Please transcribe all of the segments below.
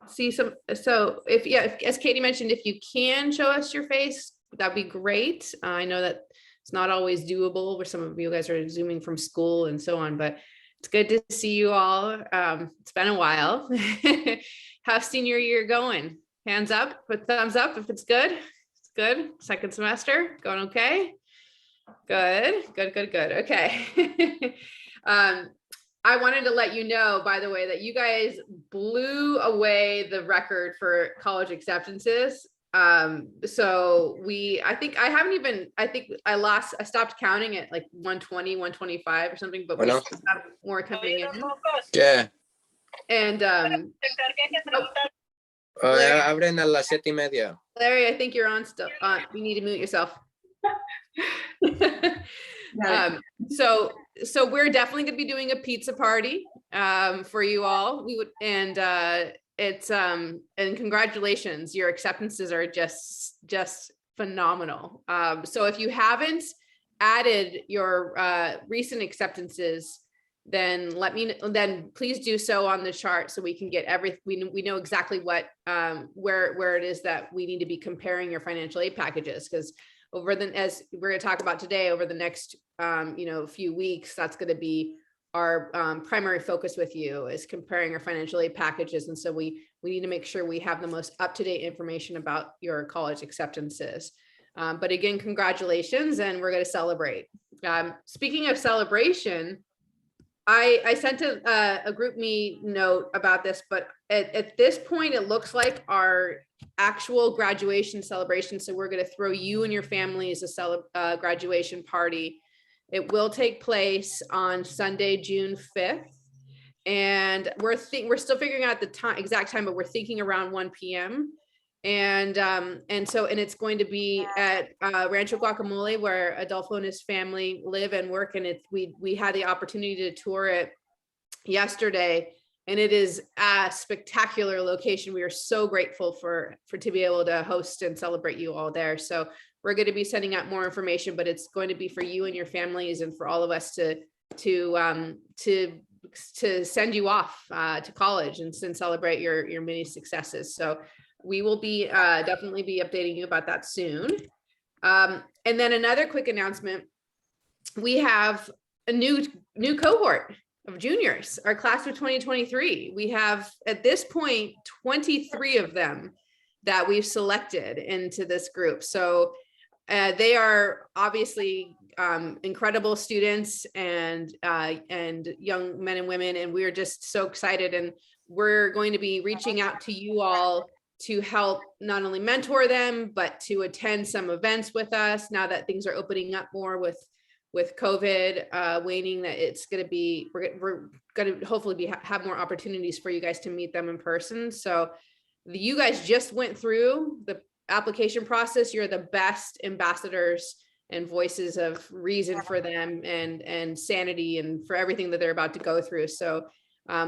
see some, so if, yeah, if, as Katie mentioned, if you can show us your face, that'd be great. I know that it's not always doable where some of you guys are zooming from school and so on, but it's good to see you all. It's been a while. How's senior year going? Hands up, put thumbs up if it's good. It's good. Second semester going okay. Good. Okay. I wanted to let you know, by the way, that you guys blew away the record for college acceptances. So I think I stopped counting at like 120, 125 or something, but we have more coming in. Yeah. And Larry, abren a las 7:30. Larry, I think you're on still. You need to mute yourself. So we're definitely going to be doing a pizza party for you all. We would, and congratulations, your acceptances are just phenomenal. So if you haven't added your recent acceptances, then please do so on the chart so we can get we know exactly what where it is that we need to be comparing your financial aid packages, because as we're going to talk about today, over the next few weeks, that's going to be our primary focus with you, is comparing our financial aid packages. And so we need to make sure we have the most up-to-date information about your college acceptances. But again, congratulations, and we're going to celebrate. Speaking of celebration, I sent a group me note about this, but at this point, it looks like our actual graduation celebration. So we're going to throw you and your families a graduation party. It will take place on Sunday, June 5th. And we're still figuring out the exact time, but we're thinking around 1 p.m. And it's going to be at Rancho Guacamole, where Adolfo and his family live and work. And we had the opportunity to tour it yesterday, and it is a spectacular location. We are so grateful for to be able to host and celebrate you all there. So we're going to be sending out more information, but it's going to be for you and your families, and for all of us to send you off to college and celebrate your many successes. So we will be definitely be updating you about that soon. And then another quick announcement: we have a new cohort of juniors, our class of 2023. We have at this point 23 of them that we've selected into this group. So they are obviously incredible students and young men and women, and we're just so excited. And we're going to be reaching out to you all to help not only mentor them, but to attend some events with us now that things are opening up more with COVID waning. That it's going to be, we're going to hopefully have more opportunities for you guys to meet them in person. So you guys just went through the application process. You're the best ambassadors and voices of reason for them and sanity and for everything that they're about to go through. So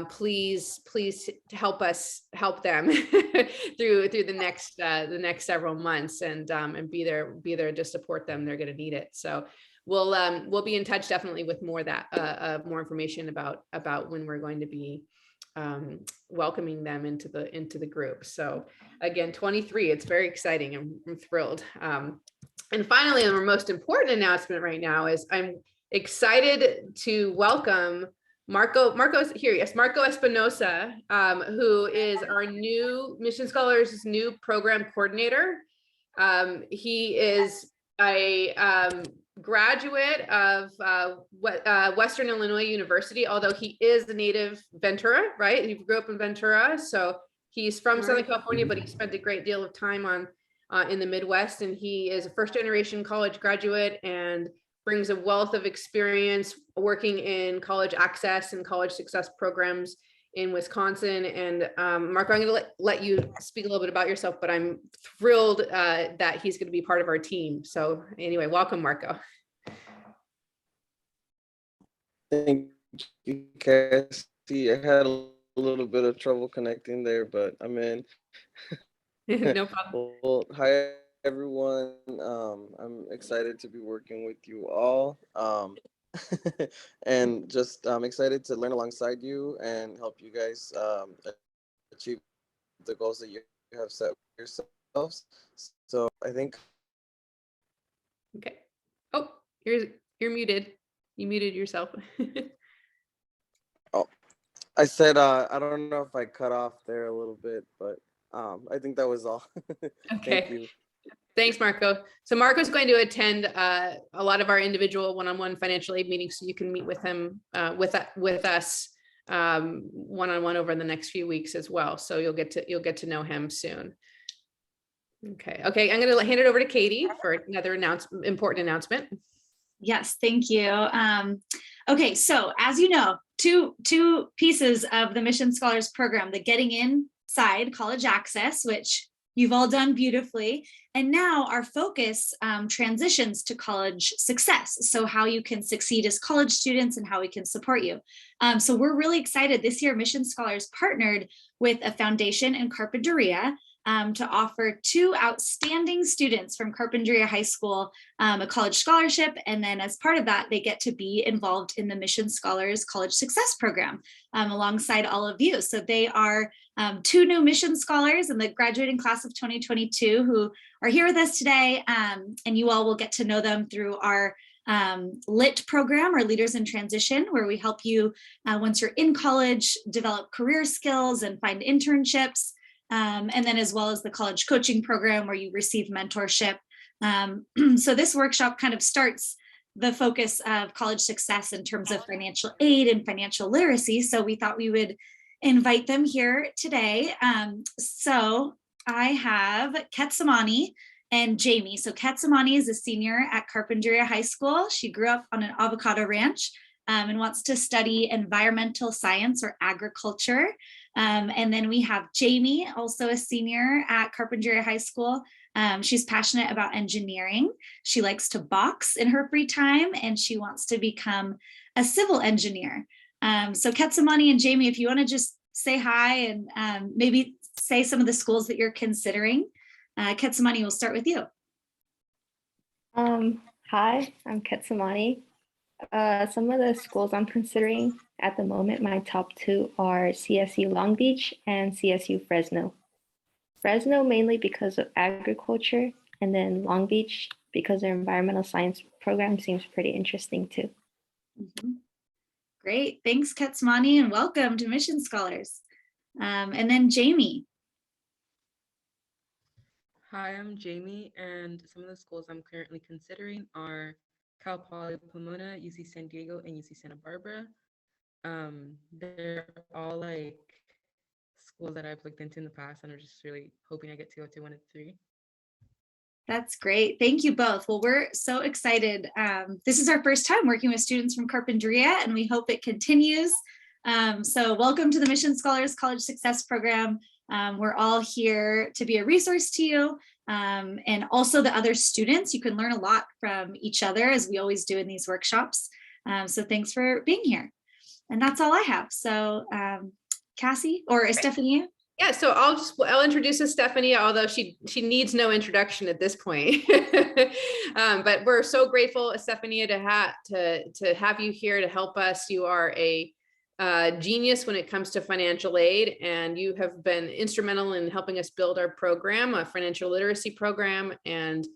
please help us help them through the next several months, and be there to support them. They're going to need it. So we'll be in touch definitely with more information about when we're going to be welcoming them into the group. So again, 23, it's very exciting. I'm thrilled. And finally, our most important announcement right now is I'm excited to welcome Marco's here. Yes, Marco Espinosa, who is our new Mission Scholars' new program coordinator. He is a graduate of Western Illinois University, although he is a native Ventura, right? He grew up in Ventura, so he's from Southern California, but he spent a great deal of time in the Midwest, and he is a first-generation college graduate and brings a wealth of experience working in college access and college success programs in Wisconsin. And Marco, I'm going to let you speak a little bit about yourself, but I'm thrilled that he's going to be part of our team. So anyway, welcome, Marco. Thank you, Cassie. I had a little bit of trouble connecting there, but I'm in. No problem. Well, hi, everyone. I'm excited to be working with you all. And just excited to learn alongside you and help you guys achieve the goals that you have set for yourselves. So I think. Okay. Oh, you're muted. You muted yourself. Oh, I said I don't know if I cut off there a little bit, but I think that was all. Okay. Thank you. Thanks, Marco. So Marco's going to attend a lot of our individual one-on-one financial aid meetings, so you can meet with him with us one-on-one over the next few weeks as well. So you'll get to know him soon. Okay. I'm going to hand it over to Katie for another important announcement. Yes, thank you. Okay, so as you know, two pieces of the Mission Scholars Program: the Getting Inside College Access, which you've all done beautifully, and now our focus transitions to college success. So how you can succeed as college students and how we can support you. So we're really excited. This year, Mission Scholars partnered with a foundation in Carpinteria to offer 2 outstanding students from Carpinteria High School a college scholarship. And then as part of that, they get to be involved in the Mission Scholars College Success Program alongside all of you. So they are 2 new Mission Scholars in the graduating class of 2022 who are here with us today. And you all will get to know them through our LIT program, or Leaders in Transition, where we help you once you're in college, develop career skills and find internships. And then as well as the college coaching program where you receive mentorship. So this workshop kind of starts the focus of college success in terms of financial aid and financial literacy. So we thought we would invite them here today. So I have Ketsamani and Jamie. So Ketsamani is a senior at Carpinteria High School. She grew up on an avocado ranch and wants to study environmental science or agriculture. And then we have Jamie, also a senior at Carpinteria High School. She's passionate about engineering. She likes to box in her free time, and she wants to become a civil engineer. So Ketsamani and Jamie, if you want to just say hi and maybe say some of the schools that you're considering. Ketsamani, we'll start with you. Hi, I'm Ketsamani. Some of the schools I'm considering at the moment, my top 2 are CSU Long Beach and CSU Fresno. Fresno mainly because of agriculture, and then Long Beach because their environmental science program seems pretty interesting too. Great, thanks Ketsamani, and welcome to Mission Scholars. And then Jamie. Hi, I'm Jamie, and some of the schools I'm currently considering are Cal Poly Pomona, UC San Diego, and UC Santa Barbara. They're all like schools that I've looked into in the past, and I'm just really hoping I get to go to one of the 3. That's great. Thank you both. Well, we're so excited. This is our first time working with students from Carpinteria, and we hope it continues. So welcome to the Mission Scholars College Success Program. We're all here to be a resource to you, and also the other students. You can learn a lot from each other, as we always do in these workshops. So thanks for being here. And that's all I have. So Cassie or Estefania? Yeah, so I'll introduce Estefania, although she needs no introduction at this point. But we're so grateful, Estefania, to have you here to help us. You are a genius when it comes to financial aid, and you have been instrumental in helping us build our program, a financial literacy program. And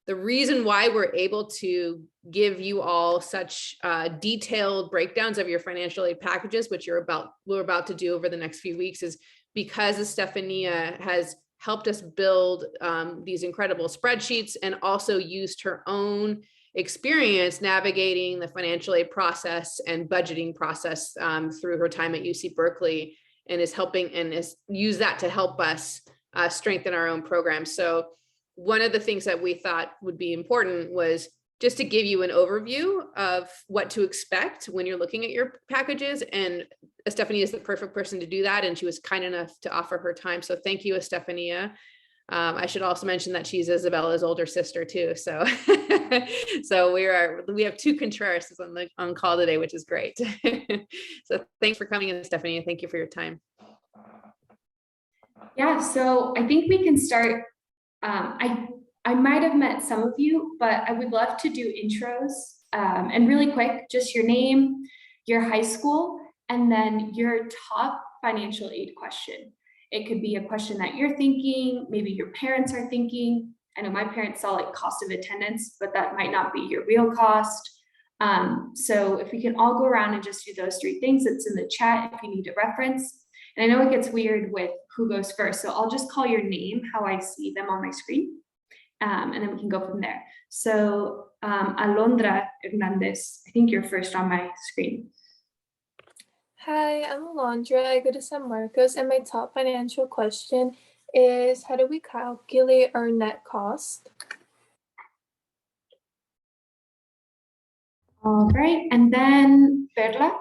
the reason why we're able to give you all such detailed breakdowns of your financial aid packages, which we're about to do over the next few weeks, is because Estefania has helped us build these incredible spreadsheets, and also used her own experience navigating the financial aid process and budgeting process through her time at UC Berkeley, and is helping and has used that to help us strengthen our own program. So one of the things that we thought would be important was just to give you an overview of what to expect when you're looking at your packages. And Estefania is the perfect person to do that, and she was kind enough to offer her time. So thank you, Estefania. I should also mention that she's Isabella's older sister too. So, so we have 2 Contreras on call today, which is great. So thanks for coming in, Estefania. Thank you for your time. Yeah, so I think we can start. I might have met some of you, but I would love to do intros and really quick, just your name, your high school, and then your top financial aid question. It could be a question that you're thinking, maybe your parents are thinking. I know my parents saw like cost of attendance, but that might not be your real cost. So if we can all go around and just do those 3 things, it's in the chat if you need a reference. And I know it gets weird with who goes first, so I'll just call your name how I see them on my screen. And then we can go from there. So Alondra Hernandez, I think you're first on my screen. Hi, I'm Alondra. I go to San Marcos, and my top financial question is, how do we calculate our net cost? All right, and then Perla.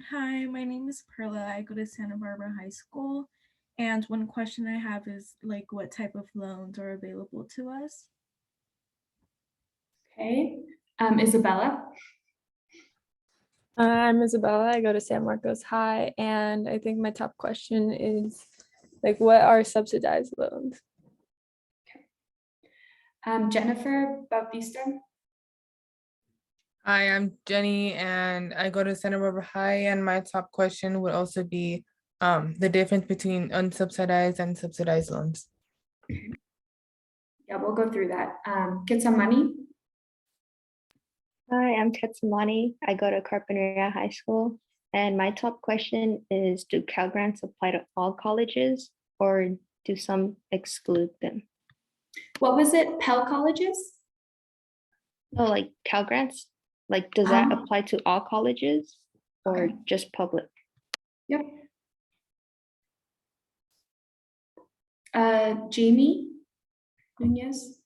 Hi, my name is Perla. I go to Santa Barbara High School. And one question I have is like, what type of loans are available to us? Okay, Isabella. I'm Isabella. I go to San Marcos High, and I think my top question is, like, what are subsidized loans? Jennifer Bautista. Hi, I'm Jenny, and I go to Santa Barbara High, and my top question would also be the difference between unsubsidized and subsidized loans. Yeah, we'll go through that. Get some money. Hi, I'm Tetsamani. I go to Carpinteria High School. And my top question is, do Cal Grants apply to all colleges or do some exclude them? What was it? Pell colleges? No, like Cal Grants, like does that Oh. apply to all colleges or Okay. just public? Yep. Jamie Nunez.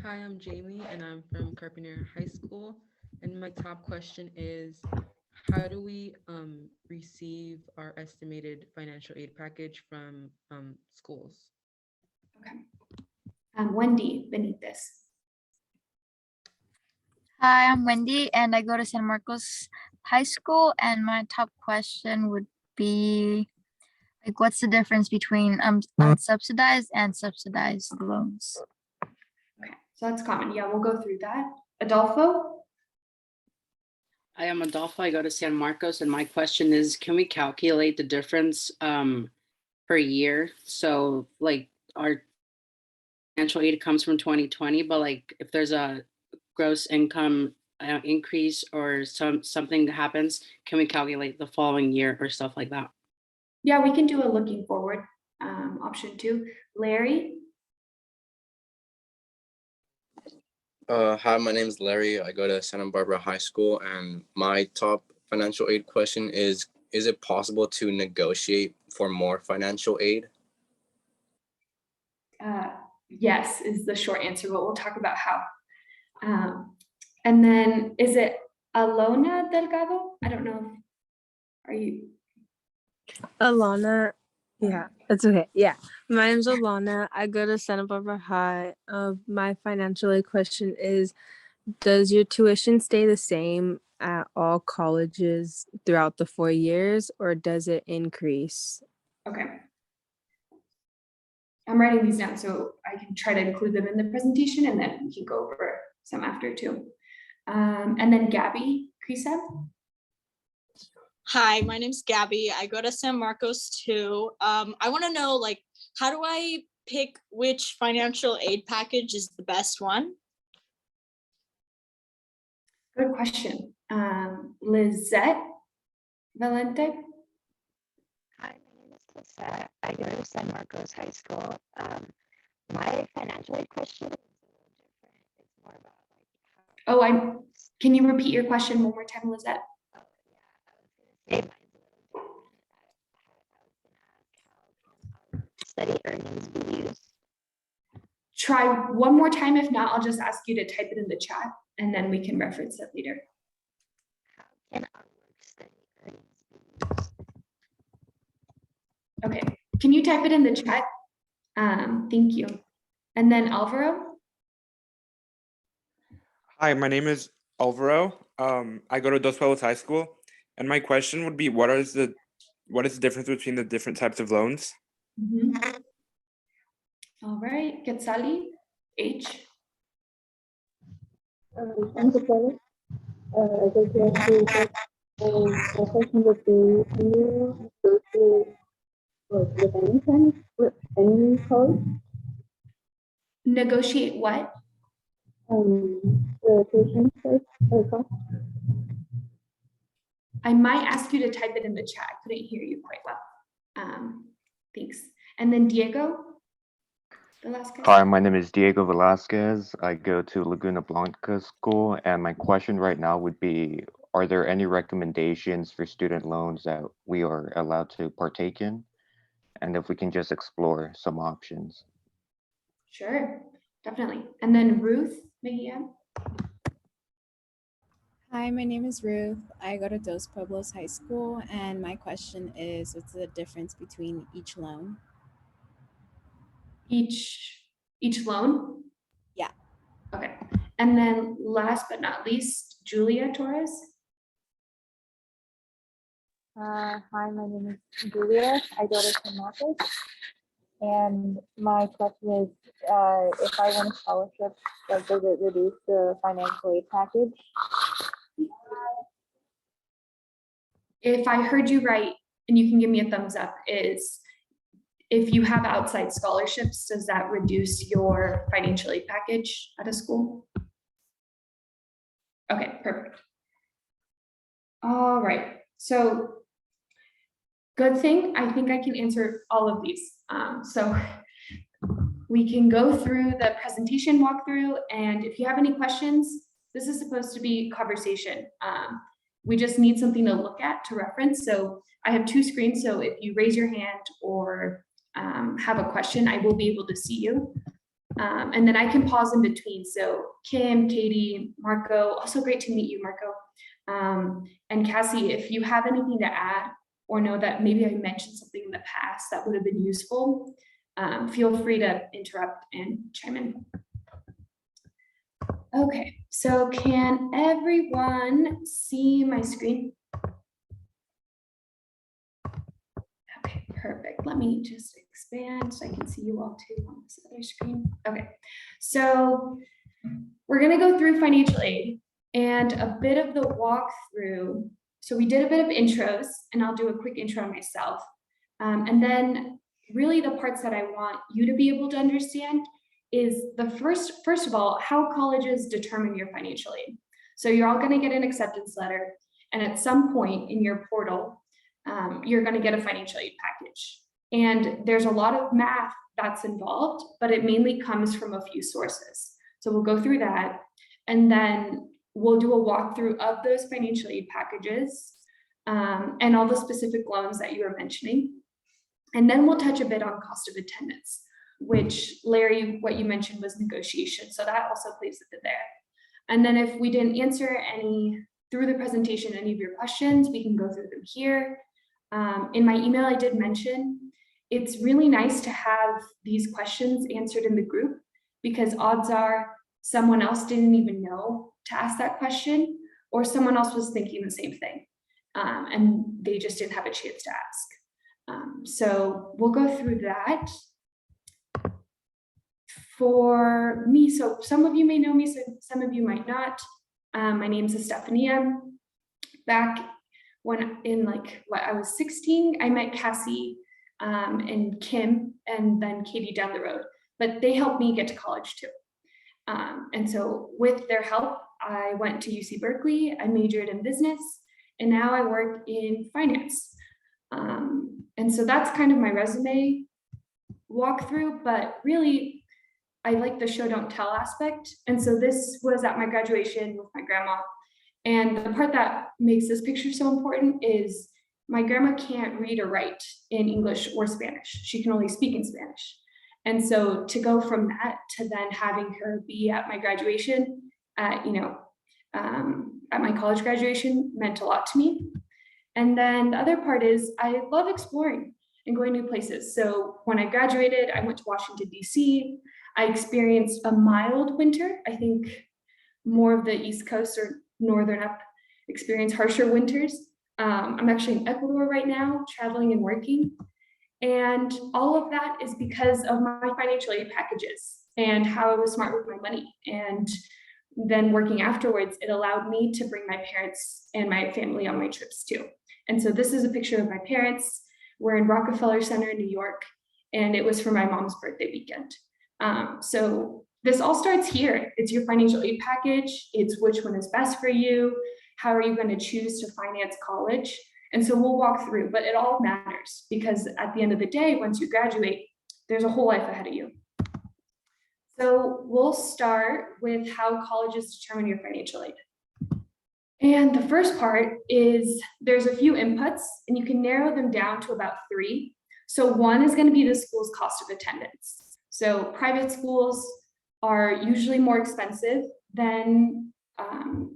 Hi, I'm Jamie, and I'm from Carpenter High School. And my top question is, how do we receive our estimated financial aid package from schools? Okay. Wendy Benitez. Hi, I'm Wendy, and I go to San Marcos High School. And my top question would be, like, what's the difference between unsubsidized and subsidized loans? Okay, so that's common. Yeah, we'll go through that. Adolfo. I am Adolfo. I go to San Marcos, and my question is, can we calculate the difference per year? So like our financial aid comes from 2020, but like if there's a gross income increase or something that happens, can we calculate the following year or stuff like that? Yeah, we can do a looking forward option 2. Larry. Hi, my name is Larry. I go to Santa Barbara High School, and my top financial aid question is it possible to negotiate for more financial aid? Yes, is the short answer, but we'll talk about how. And then is it Alona Delgado? I don't know. Are you? Alana. Yeah, it's okay. Yeah, my name's Alana. I go to Santa Barbara High. My financial aid question is, does your tuition stay the same at all colleges throughout the 4 years, or does it increase? Okay. I'm writing these down so I can try to include them in the presentation, and then we can go over some after too. And then Gabby Krisa. Hi, my name's Gabby. I go to San Marcos too. I want to know, like, how do I pick which financial aid package is the best one? Good question. Lizette Valente. Hi, my name is Lisa. I go to San Marcos High School. My financial aid question is a little different. It's more about like how. Oh, can you repeat your question one more time, Lizette? Oh yeah, I was gonna say mine's a little different. I was gonna ask, how can our study earnings be used? Try one more time. If not, I'll just ask you to type it in the chat, and then we can reference it later. How can our work study earnings be used? Okay, can you type it in the chat? Thank you. And then Alvaro. Hi, my name is Alvaro. I go to Dos Pueblos High School, and my question would be, what is the difference between the different types of loans? All right, Quetzali H. I'm Quetzali. I go to My question would be, do you negotiate with any kind, with any college? Negotiate what? The tuition price or cost? I might ask you to type it in the chat. I couldn't hear you quite well. Thanks. And then Diego Velasquez. Hi, my name is Diego Velasquez. I go to Laguna Blanca School, and my question right now would be, are there any recommendations for student loans that we are allowed to partake in? And if we can just explore some options. Sure, definitely. And then Ruth Mejia. Hi, my name is Ruth. I go to Dos Pueblos High School, and my question is, what's the difference between each loan? Each loan? Yeah. Okay. And then last but not least, Julia Torres. Hi, my name is Julia. I go to San Marcos. And my question is, if I win a scholarship, does it reduce the financial aid package? If I heard you right, and you can give me a thumbs up, is if you have outside scholarships, does that reduce your financial aid package at a school? Okay, perfect. All right, so good thing, I think I can answer all of these. So we can go through the presentation walkthrough, and if you have any questions, this is supposed to be conversation. We just need something to look at to reference. So I have two screens, so if you raise your hand or have a question, I will be able to see you. And then I can pause in between. So Kim, Katie, Marco, also great to meet you, Marco. And Cassie, if you have anything to add or know that maybe I mentioned something in the past that would have been useful, feel free to interrupt and chime in. Okay, so can everyone see my screen? Okay, perfect. Let me just expand so I can see you all too on this other screen. Okay, so we're gonna go through financial aid and a bit of the walkthrough. So we did a bit of intros, and I'll do a quick intro on myself. And then really the parts that I want you to be able to understand is the first of all, how colleges determine your financial aid. So you're all going to get an acceptance letter, and at some point in your portal, you're going to get a financial aid package. And there's a lot of math that's involved, but it mainly comes from a few sources. So we'll go through that, and then we'll do a walkthrough of those financial aid packages and all the specific loans that you were mentioning. And then we'll touch a bit on cost of attendance, which Larry, what you mentioned was negotiation. So that also plays a bit there. And then if we didn't answer any through the presentation, any of your questions, we can go through them here. In my email, I did mention, it's really nice to have these questions answered in the group, because odds are someone else didn't even know to ask that question, or someone else was thinking the same thing, and they just didn't have a chance to ask. So we'll go through that. For me, so some of you may know me, so some of you might not. My name's Estefania. Back when I was 16, I met Cassie and Kim, and then Katie down the road, but they helped me get to college too. And so with their help, I went to UC Berkeley, I majored in business, and now I work in finance. And so that's kind of my resume walkthrough, but really I like the show don't tell aspect. And so this was at my graduation with my grandma. And the part that makes this picture so important is my grandma can't read or write in English or Spanish. She can only speak in Spanish. And so to go from that to then having her be at my graduation, at my college graduation meant a lot to me. And then the other part is I love exploring and going new places. So when I graduated, I went to Washington, DC. I experienced a mild winter. I think more of the East Coast or Northern up experience harsher winters. I'm actually in Ecuador right now, traveling and working. And all of that is because of my financial aid packages and how I was smart with my money and then working afterwards, it allowed me to bring my parents and my family on my trips too. And so this is a picture of my parents. We're in Rockefeller Center in New York, and it was for my mom's birthday weekend. So this all starts here. It's your financial aid package. It's which one is best for you. How are you going to choose to finance college? And so we'll walk through, but it all matters because at the end of the day, once you graduate, there's a whole life ahead of you. So we'll start with how colleges determine your financial aid. And the first part is there's a few inputs and you can narrow them down to about 3. So one is going to be the school's cost of attendance. So private schools are usually more expensive than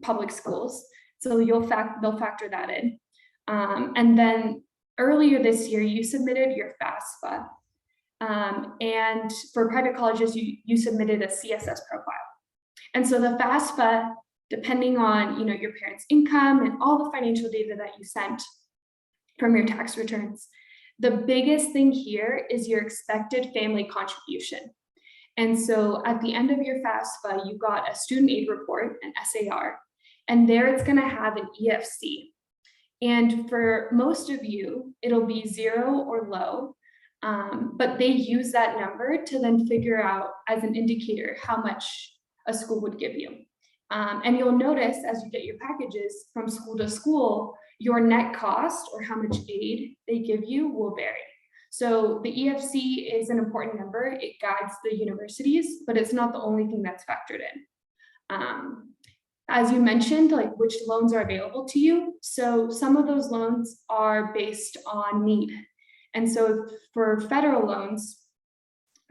public schools. So they'll factor that in. And then earlier this year, you submitted your FAFSA. And for private colleges, you submitted a CSS profile. And so the FAFSA, depending on your parents' income and all the financial data that you sent from your tax returns, the biggest thing here is your expected family contribution. And so at the end of your FAFSA, you got a student aid report, an SAR, and there it's going to have an EFC. And for most of you, it'll be 0 or low, but they use that number to then figure out as an indicator how much a school would give you. And you'll notice as you get your packages from school to school, your net cost or how much aid they give you will vary. So the EFC is an important number. It guides the universities, but it's not the only thing that's factored in. As you mentioned, like which loans are available to you. So some of those loans are based on need. And so for federal loans,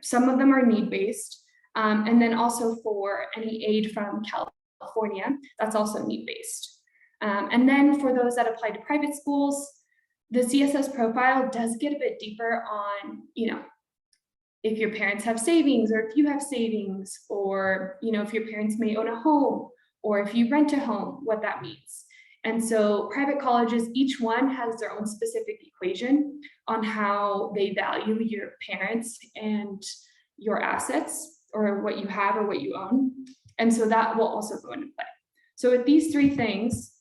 some of them are need-based. And then also for any aid from California, that's also need-based. And then for those that apply to private schools, the CSS profile does get a bit deeper on, if your parents have savings or if you have savings, or, if your parents may own a home, or if you rent a home, what that means. And so private colleges, each one has their own specific equation on how they value your parents and your assets, or what you have or what you own. And so that will also go into play. So with these 3 things,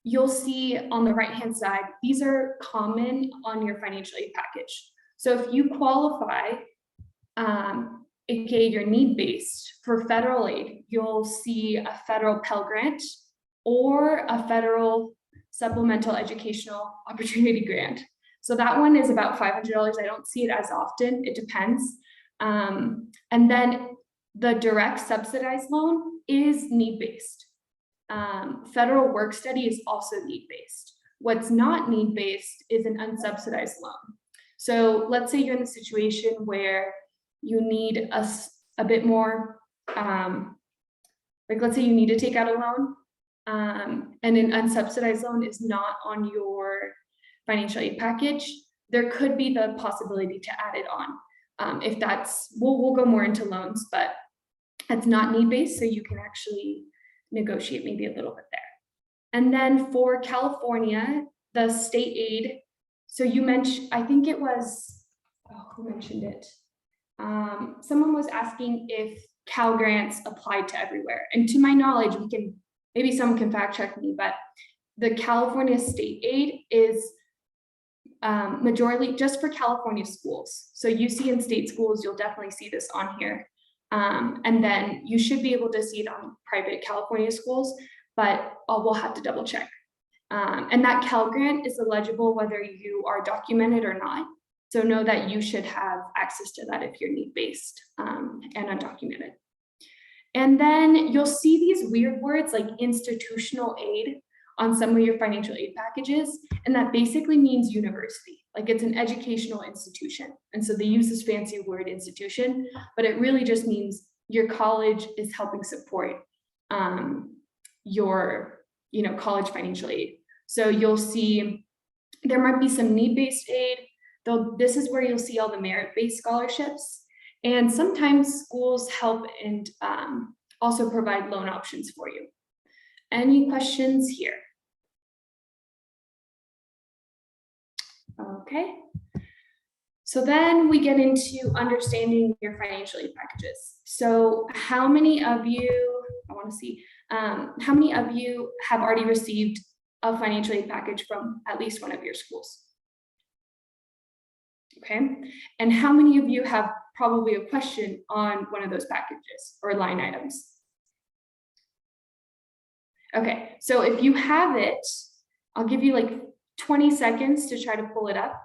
you'll see on the right-hand side, these are common on your financial aid package. So if you qualify, aka you're need-based for federal aid, you'll see a federal Pell Grant or a federal supplemental educational opportunity grant. So that one is about $500. I don't see it as often, it depends. And then the direct subsidized loan is need-based. Federal work study is also need-based. What's not need-based is an unsubsidized loan. So let's say you're in a situation where you need a bit more, like let's say you need to take out a loan, and an unsubsidized loan is not on your financial aid package, there could be the possibility to add it on. If that's, we'll go more into loans, but it's not need-based, so you can actually negotiate maybe a little bit there. And then for California, the state aid, so you mentioned, I think it was, who mentioned it? Someone was asking if Cal grants applied to everywhere. And to my knowledge, maybe someone can fact check me, but the California state aid is majority just for California schools. So UC and state schools, you'll definitely see this on here. And then you should be able to see it on private California schools, but we'll have to double check. And that Cal grant is eligible whether you are documented or not. So know that you should have access to that if you're need-based and undocumented. And then you'll see these weird words like institutional aid on some of your financial aid packages. And that basically means university, like it's an educational institution. And so they use this fancy word institution, but it really just means your college is helping support your college financial aid. So you'll see there might be some need-based aid, though this is where you'll see all the merit-based scholarships. And sometimes schools help and also provide loan options for you. Any questions here? Okay. So then we get into understanding your financial aid packages. So how many of you, I want to see, how many of you have already received a financial aid package from at least one of your schools? Okay, and how many of you have probably a question on one of those packages or line items? Okay, so if you have it, I'll give you like 20 seconds to try to pull it up,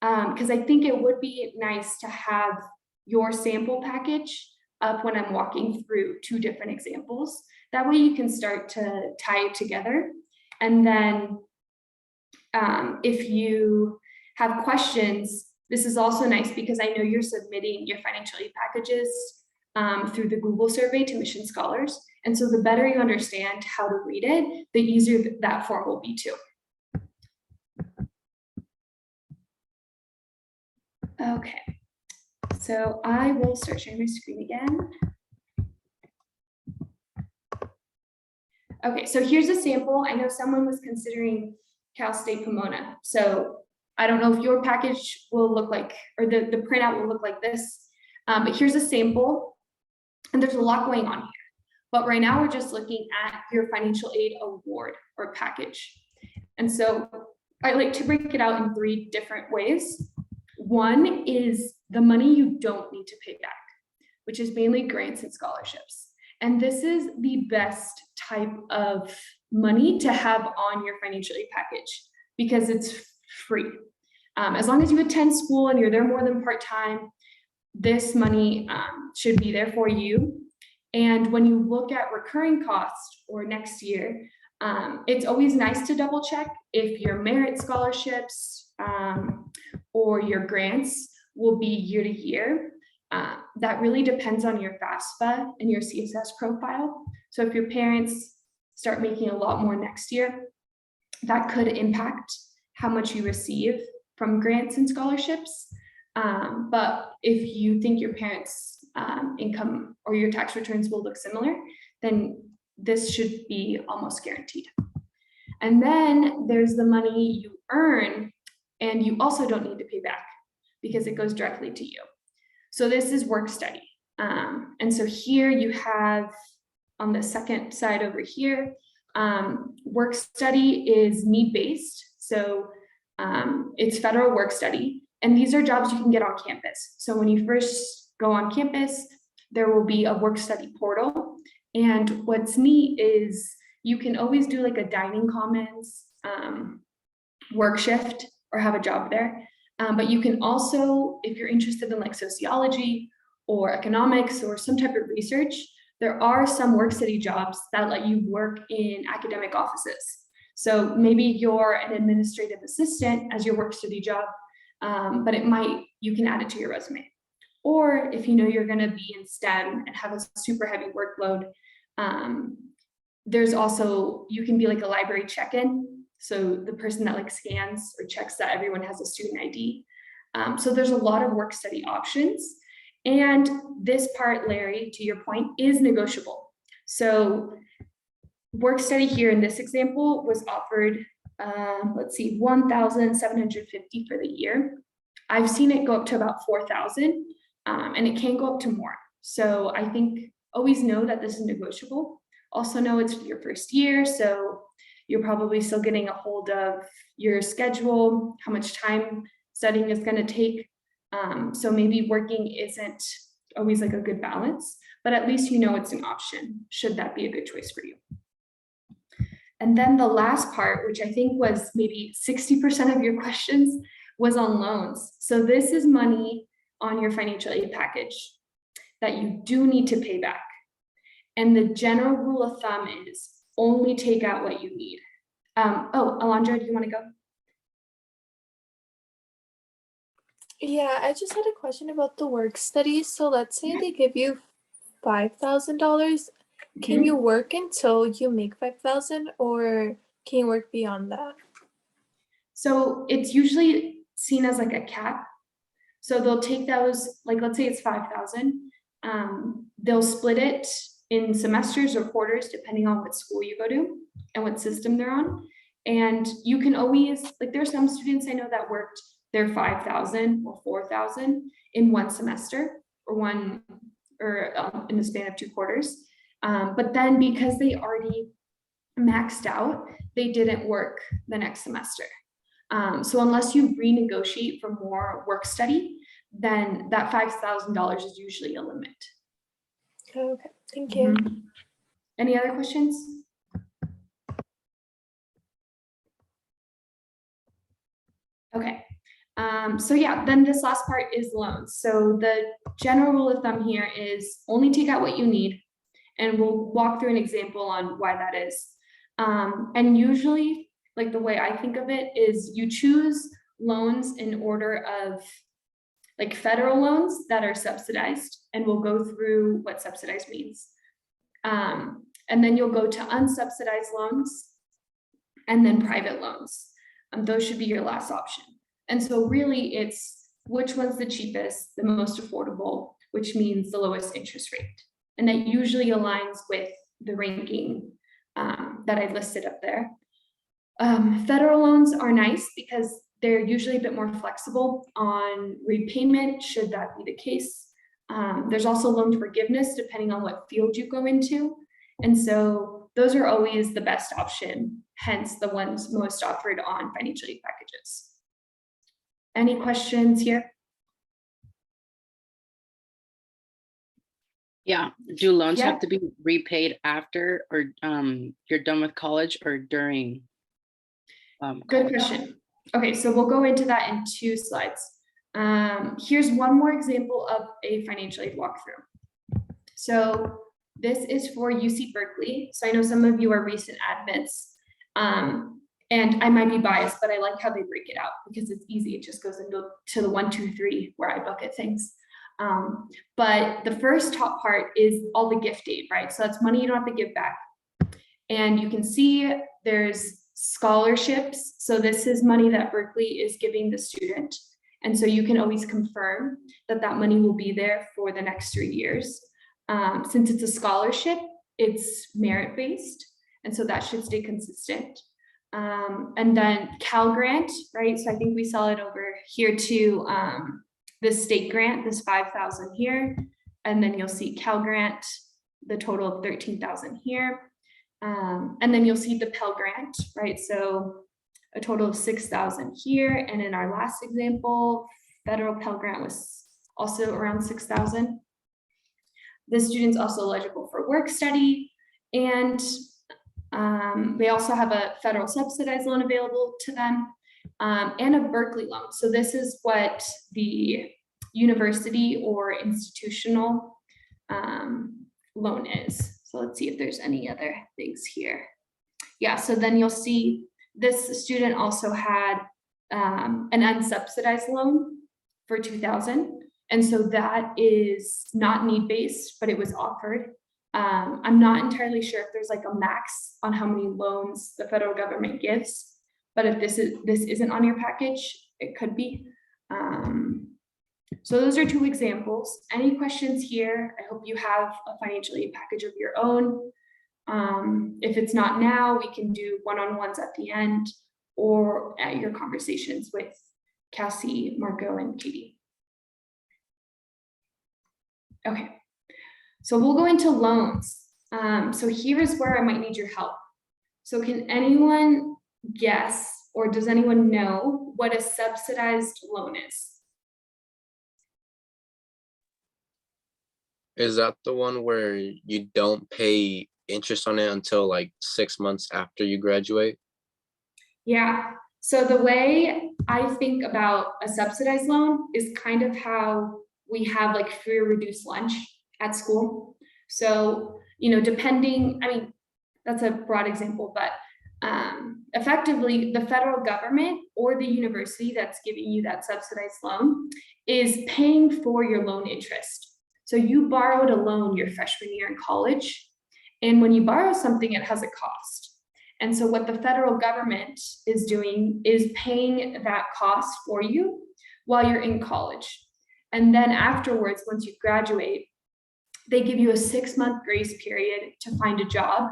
because I think it would be nice to have your sample package up when I'm walking through 2 different examples. That way you can start to tie it together. And then if you have questions, this is also nice because I know you're submitting your financial aid packages through the Google survey to Mission Scholars. And so the better you understand how to read it, the easier that form will be too. Okay, so I will start sharing my screen again. Okay, so here's a sample. I know someone was considering Cal State Pomona. So I don't know if your package will look like, or the printout will look like this, but here's a sample. And there's a lot going on here. But right now we're just looking at your financial aid award or package. And so I like to break it out in 3 different ways. One is the money you don't need to pay back, which is mainly grants and scholarships. And this is the best type of money to have on your financial aid package because it's free. As long as you attend school and you're there more than part-time, this money should be there for you. And when you look at recurring costs or next year, it's always nice to double check if your merit scholarships or your grants will be year to year. That really depends on your FAFSA and your CSS profile. So if your parents start making a lot more next year, that could impact how much you receive from grants and scholarships. But if you think your parents' income or your tax returns will look similar, then this should be almost guaranteed. And then there's the money you earn and you also don't need to pay back because it goes directly to you. So this is work study. And so here you have on the second side over here, work study is need-based. So it's federal work study. And these are jobs you can get on campus. So when you first go on campus, there will be a work study portal. And what's neat is you can always do like a dining commons work shift or have a job there. But you can also, if you're interested in like sociology or economics or some type of research, there are some work study jobs that let you work in academic offices. So maybe you're an administrative assistant as your work study job, but you can add it to your resume. Or if you know you're gonna be in STEM and have a super heavy workload, there's also, you can be like a library check-in. So the person that like scans or checks that everyone has a student ID. So there's a lot of work study options. And this part, Larry, to your point, is negotiable. So work study here in this example was offered, let's see, 1,750 for the year. I've seen it go up to about 4,000, and it can go up to more. So I think always know that this is negotiable. Also know it's your first year, so you're probably still getting a hold of your schedule, how much time studying is going to take. So maybe working isn't always like a good balance, but at least you know it's an option, should that be a good choice for you. And then the last part, which I think was maybe 60% of your questions, was on loans. So this is money on your financial aid package that you do need to pay back. And the general rule of thumb is only take out what you need. Oh, Alondra, do you want to go? Yeah, I just had a question about the work study. So let's say they give you $5,000. Can you work until you make 5,000, or can you work beyond that? So it's usually seen as like a cap. So they'll take those, like let's say it's 5,000. They'll split it in semesters or quarters, depending on what school you go to and what system they're on. And you can always, like there's some students I know that worked their 5,000 or 4,000 in one semester or in the span of 2 quarters. But then because they already maxed out, they didn't work the next semester. So unless you renegotiate for more work study, then that $5,000 is usually a limit. Okay, thank you. Any other questions? Okay, so yeah, then this last part is loans. So the general rule of thumb here is only take out what you need, and we'll walk through an example on why that is. And usually, like the way I think of it is you choose loans in order of like federal loans that are subsidized, and we'll go through what subsidized means. And then you'll go to unsubsidized loans and then private loans. Those should be your last option. And so really it's which one's the cheapest, the most affordable, which means the lowest interest rate. And that usually aligns with the ranking that I listed up there. Federal loans are nice because they're usually a bit more flexible on repayment, should that be the case. There's also loan forgiveness depending on what field you go into. And so those are always the best option, hence the ones most offered on financial aid packages. Any questions here? Yeah, do loans have to be repaid after or you're done with college or during? Good question. Okay, so we'll go into that in 2 slides. Here's one more example of a financial aid walkthrough. So this is for UC Berkeley. So I know some of you are recent admits, and I might be biased, but I like how they break it out because it's easy. It just goes into the 1, 2, 3 where I bucket things. But the first top part is all the gift aid, right? So that's money you don't have to give back. And you can see there's scholarships. So this is money that Berkeley is giving the student. And so you can always confirm that that money will be there for the next 3 years. Since it's a scholarship, it's merit-based. And so that should stay consistent. And then Cal Grant, right? So I think we saw it over here too. The state grant, this 5,000 here. And then you'll see Cal Grant, the total of 13,000 here. And then you'll see the Pell Grant, right? So a total of 6,000 here. And in our last example, federal Pell Grant was also around 6,000. The student's also eligible for work study, and they also have a federal subsidized loan available to them, and a Berkeley loan. So this is what the university or institutional loan is. So let's see if there's any other things here. Yeah, so then you'll see this student also had an unsubsidized loan for 2,000. And so that is not need-based, but it was offered. I'm not entirely sure if there's like a max on how many loans the federal government gives, but if this isn't on your package, it could be. So those are 2 examples. Any questions here? I hope you have a financial aid package of your own. If it's not now, we can do one-on-ones at the end or at your conversations with Cassie, Marco, and Katie. Okay, so we'll go into loans. So here's where I might need your help. So can anyone guess, or does anyone know what a subsidized loan is? Is that the one where you don't pay interest on it until like 6 months after you graduate? Yeah, so the way I think about a subsidized loan is kind of how we have like free or reduced lunch at school. So, you know, depending, I mean, that's a broad example, but effectively the federal government or the university that's giving you that subsidized loan is paying for your loan interest. So you borrowed a loan your freshman year in college, and when you borrow something, it has a cost. And so what the federal government is doing is paying that cost for you while you're in college. And then afterwards, once you graduate, they give you a 6-month grace period to find a job.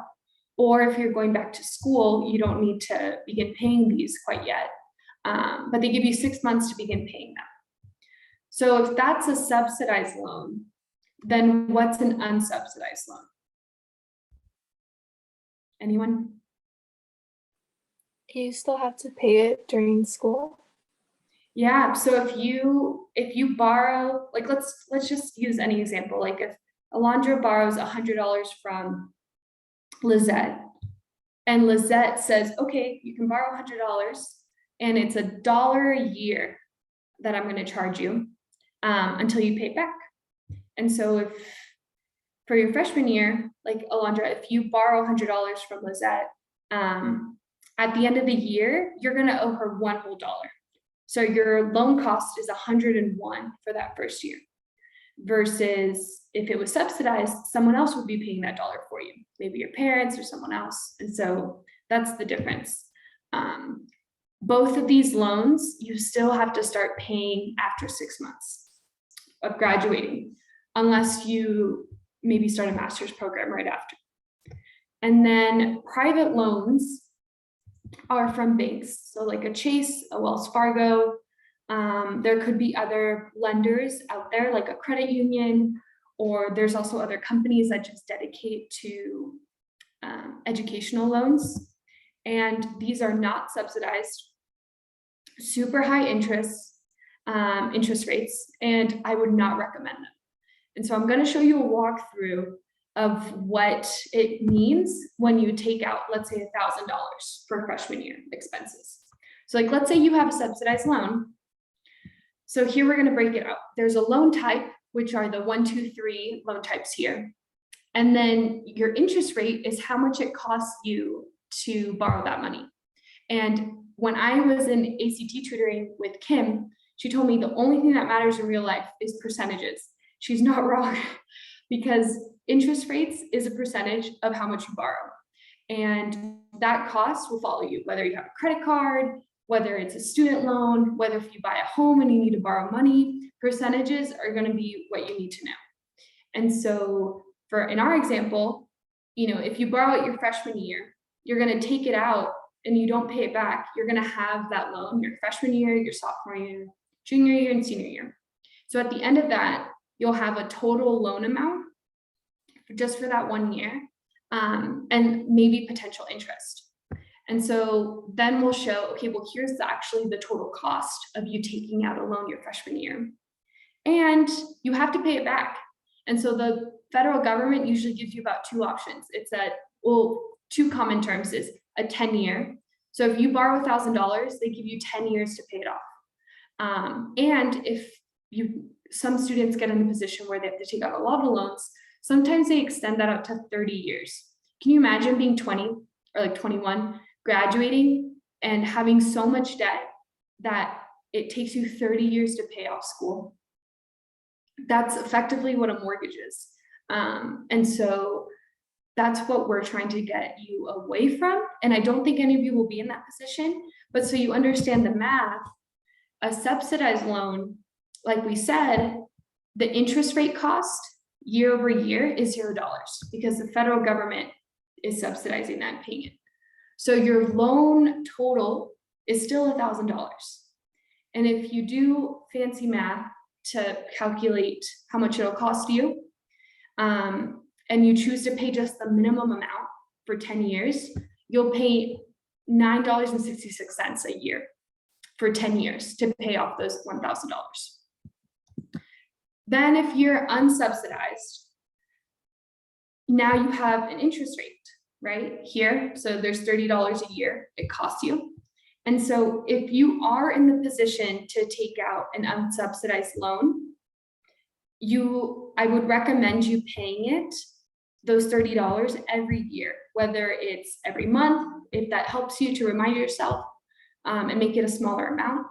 Or if you're going back to school, you don't need to begin paying these quite yet. but they give you 6 months to begin paying them. So if that's a subsidized loan, then what's an unsubsidized loan? Anyone? You still have to pay it during school? Yeah, so if you borrow, like let's just use any example. Like if Alondra borrows $100 from Lizette, and Lizette says, okay, you can borrow $100 and it's $1 a year that I'm going to charge you until you pay it back. And so if for your freshman year, like Alondra, if you borrow $100 from Lizette, at the end of the year, you're going to owe her $1 whole. So your loan cost is 101 for that first year, versus if it was subsidized, someone else would be paying that dollar for you, maybe your parents or someone else. And so that's the difference. Both of these loans, you still have to start paying after 6 months of graduating, unless you maybe start a master's program right after. And then private loans are from banks. So like a Chase, a Wells Fargo, there could be other lenders out there like a credit union, or there's also other companies that just dedicate to educational loans. And these are not subsidized, super high interest rates, and I would not recommend them. And so I'm going to show you a walkthrough of what it means when you take out, let's say, $1,000 for freshman year expenses. So like, let's say you have a subsidized loan. So here we're going to break it out. There's a loan type, which are the 1, 2, 3 loan types here. And then your interest rate is how much it costs you to borrow that money. And when I was in ACT tutoring with Kim, she told me the only thing that matters in real life is percentages. She's not wrong, because interest rates is a percentage of how much you borrow. And that cost will follow you, whether you have a credit card, whether it's a student loan, whether if you buy a home and you need to borrow money, percentages are going to be what you need to know. And so in our example, if you borrow it your freshman year, you're going to take it out and you don't pay it back, you're going to have that loan your freshman year, your sophomore year, junior year, and senior year. So at the end of that, you'll have a total loan amount just for that 1 year, and maybe potential interest. And so then we'll show, okay, well, here's actually the total cost of you taking out a loan your freshman year. And you have to pay it back. And so the federal government usually gives you about 2 options. It's two common terms is a 10-year. So if you borrow $1,000, they give you 10 years to pay it off. And if some students get in a position where they have to take out a lot of loans, sometimes they extend that out to 30 years. Can you imagine being 20 or like 21, graduating and having so much debt that it takes you 30 years to pay off school? That's effectively what a mortgage is. And so that's what we're trying to get you away from. And I don't think any of you will be in that position, but so you understand the math, a subsidized loan, like we said, the interest rate cost year over year is $0 because the federal government is subsidizing that and paying it. So your loan total is still $1,000. And if you do fancy math to calculate how much it'll cost you, and you choose to pay just the minimum amount for 10 years, you'll pay $9.66 a year for 10 years to pay off those $1,000. Then if you're unsubsidized, now you have an interest rate right here. So there's $30 a year it costs you. And so if you are in the position to take out an unsubsidized loan, I would recommend you paying it, those $30 every year, whether it's every month, if that helps you to remind yourself and make it a smaller amount.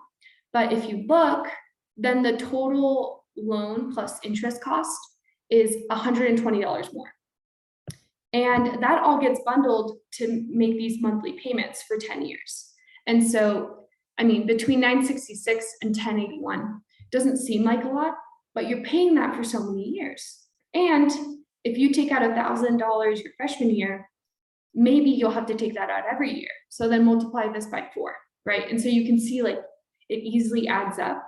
But if you look, then the total loan plus interest cost is $120 more. And that all gets bundled to make these monthly payments for 10 years. And so, I mean, between $966 and $1,081 doesn't seem like a lot, but you're paying that for so many years. And if you take out $1,000 your freshman year, maybe you'll have to take that out every year. So then multiply this by 4. right? And so you can see like it easily adds up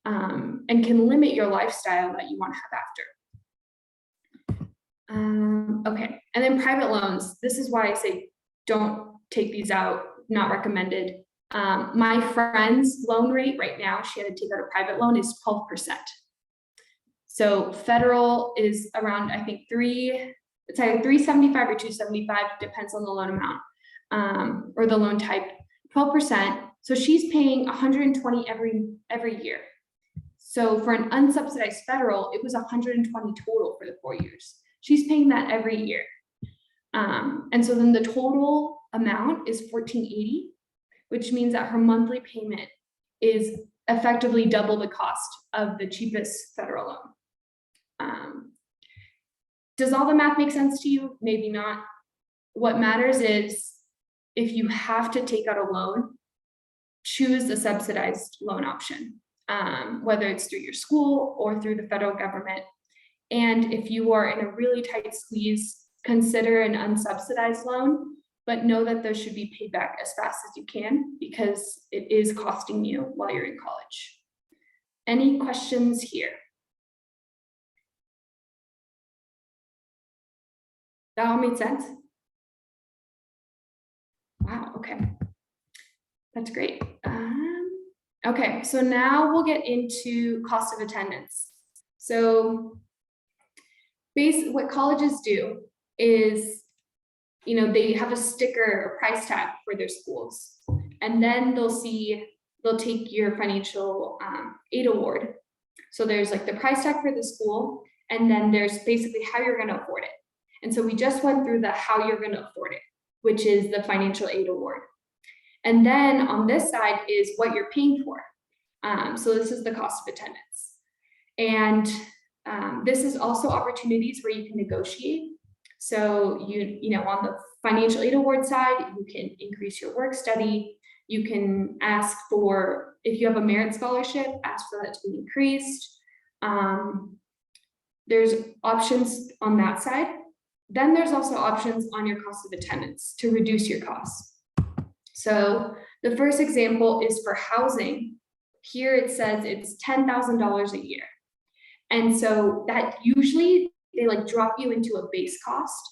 and can limit your lifestyle that you want to have after. Okay, and then private loans. This is why I say don't take these out, not recommended. My friend's loan rate right now, she had to take out a private loan, is 12%. So federal is around, I think it's either 375 or 275, depends on the loan amount or the loan type, 12%. So she's paying 120 every year. So for an unsubsidized federal, it was 120 total for the 4 years. She's paying that every year. And so then the total amount is $1,480, which means that her monthly payment is effectively double the cost of the cheapest federal loan. Does all the math make sense to you? Maybe not. What matters is if you have to take out a loan, choose the subsidized loan option, whether it's through your school or through the federal government. And if you are in a really tight squeeze, consider an unsubsidized loan, but know that those should be paid back as fast as you can because it is costing you while you're in college. Any questions here? That all made sense? Wow, okay. That's great. Okay, so now we'll get into cost of attendance. So what colleges do is, they have a sticker, a price tag for their schools, and then they'll take your financial aid award. So there's like the price tag for the school, and then there's basically how you're going to afford it. And so we just went through the how you're going to afford it, which is the financial aid award. And then on this side is what you're paying for. So this is the cost of attendance. And this is also opportunities where you can negotiate. So on the financial aid award side, you can increase your work study. You can ask for, if you have a merit scholarship, ask for that to be increased. There's options on that side. Then there's also options on your cost of attendance to reduce your costs. So the first example is for housing. Here it says it's $10,000 a year. And so that usually they like drop you into a base cost.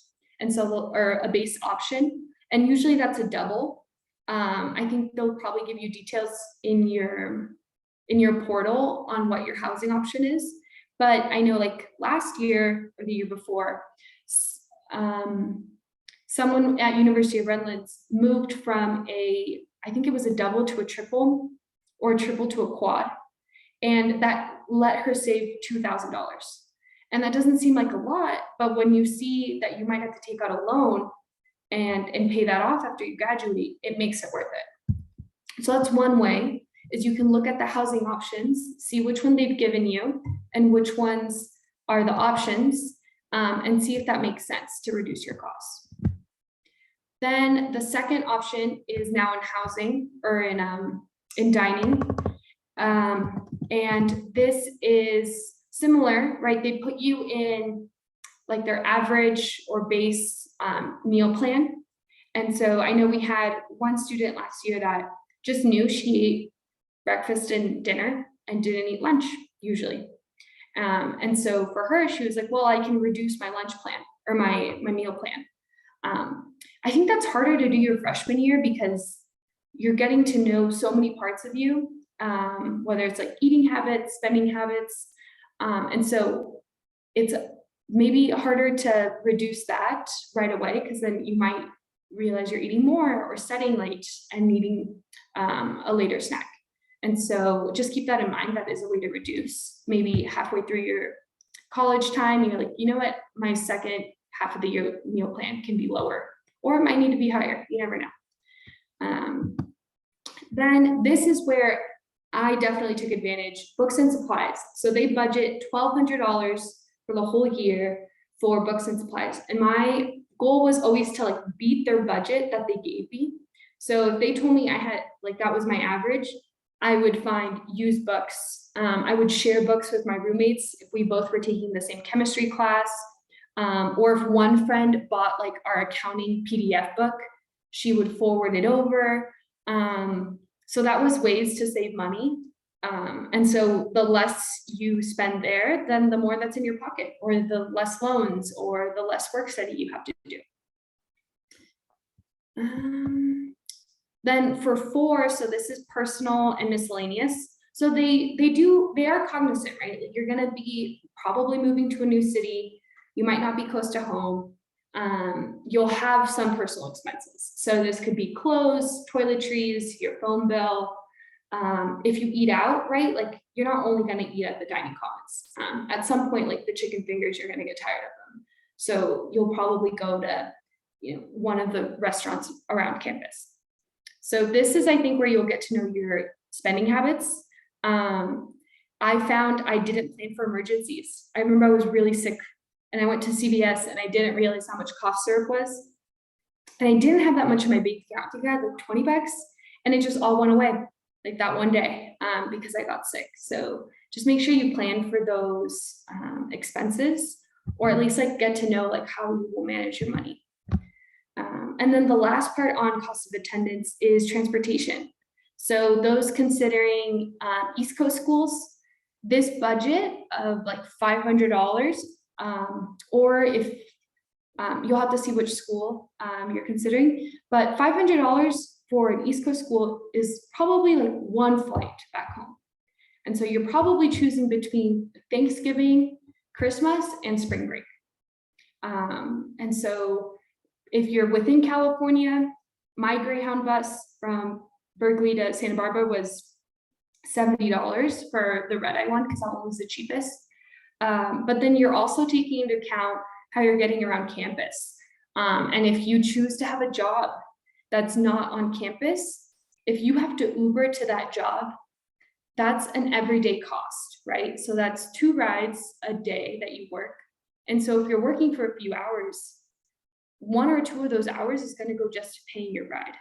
And so, or a base option. And usually that's a double. I think they'll probably give you details in your portal on what your housing option is. But I know like last year or the year before, someone at University of Redlands moved from I think it was a double to a triple or a triple to a quad. And that let her save $2,000. And that doesn't seem like a lot, but when you see that you might have to take out a loan and pay that off after you graduate, it makes it worth it. So that's one way, is you can look at the housing options, see which one they've given you and which ones are the options, and see if that makes sense to reduce your costs. Then the second option is now in housing or in dining. And this is similar, right? They put you in like their average or base meal plan. And so I know we had one student last year that just knew she ate breakfast and dinner and didn't eat lunch usually. And so for her, she was like, well, I can reduce my lunch plan or my meal plan. I think that's harder to do your freshman year because you're getting to know so many parts of you, whether it's like eating habits, spending habits. And so it's maybe harder to reduce that right away because then you might realize you're eating more or studying late and needing a later snack. And so just keep that in mind. That is a way to reduce. Maybe halfway through your college time, you're like, you know what, my second half of the year meal plan can be lower, or it might need to be higher. You never know. Then this is where I definitely took advantage, books and supplies. So they budget $1,200 for the whole year for books and supplies. And my goal was always to like beat their budget that they gave me. So if they told me I had, like that was my average, I would find used books. I would share books with my roommates if we both were taking the same chemistry class. Or if one friend bought like our accounting PDF book, she would forward it over. So that was ways to save money. And so the less you spend there, then the more that's in your pocket, or the less loans, or the less work study you have to do. Then for 4, so this is personal and miscellaneous. So they are cognizant, right? Like you're gonna be probably moving to a new city. You might not be close to home. You'll have some personal expenses. So this could be clothes, toiletries, your phone bill. If you eat out, right? Like you're not only gonna eat at the dining commons. At some point, like the chicken fingers, you're gonna get tired of them. So you'll probably go to, one of the restaurants around campus. So this is, I think, where you'll get to know your spending habits. I found I didn't plan for emergencies. I remember I was really sick and I went to CVS and I didn't realize how much cough syrup was. And I didn't have that much in my bank account. I think I had like 20 bucks and it just all went away like that one day because I got sick. So just make sure you plan for those expenses, or at least like get to know like how you will manage your money. And then the last part on cost of attendance is transportation. So those considering East Coast schools, this budget of like $500, or if you'll have to see which school you're considering, but $500 for an East Coast school is probably like one flight back home. And so you're probably choosing between Thanksgiving, Christmas, and spring break. And so if you're within California, my Greyhound bus from Berkeley to Santa Barbara was $70 for the red-eye one because that one was the cheapest. But then you're also taking into account how you're getting around campus. And if you choose to have a job that's not on campus, if you have to Uber to that job, that's an everyday cost, right? So that's 2 rides a day that you work. And so if you're working for a few hours, 1 or 2 of those hours is going to go just to paying your ride.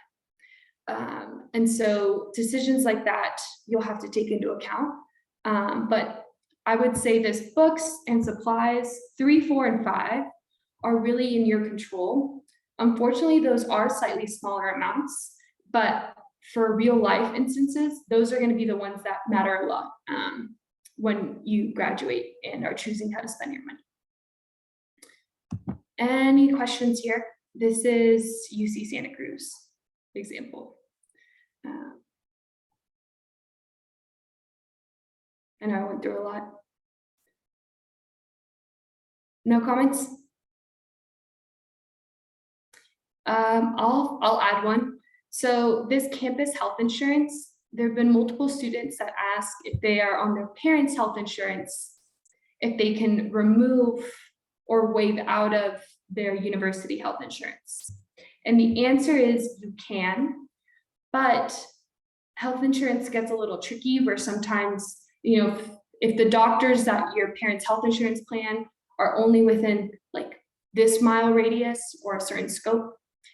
And so decisions like that, you'll have to take into account. But I would say this: books and supplies, 3, 4, and 5 are really in your control. Unfortunately, those are slightly smaller amounts, but for real life instances, those are going to be the ones that matter a lot when you graduate and are choosing how to spend your money. Any questions here? This is UC Santa Cruz example. I know I went through a lot. No comments? I'll add one. So this campus health insurance, there have been multiple students that ask if they are on their parents' health insurance, if they can remove or waive out of their university health insurance. And the answer is you can, but health insurance gets a little tricky where sometimes, if the doctors that your parents' health insurance plan are only within like this mile radius or a certain scope,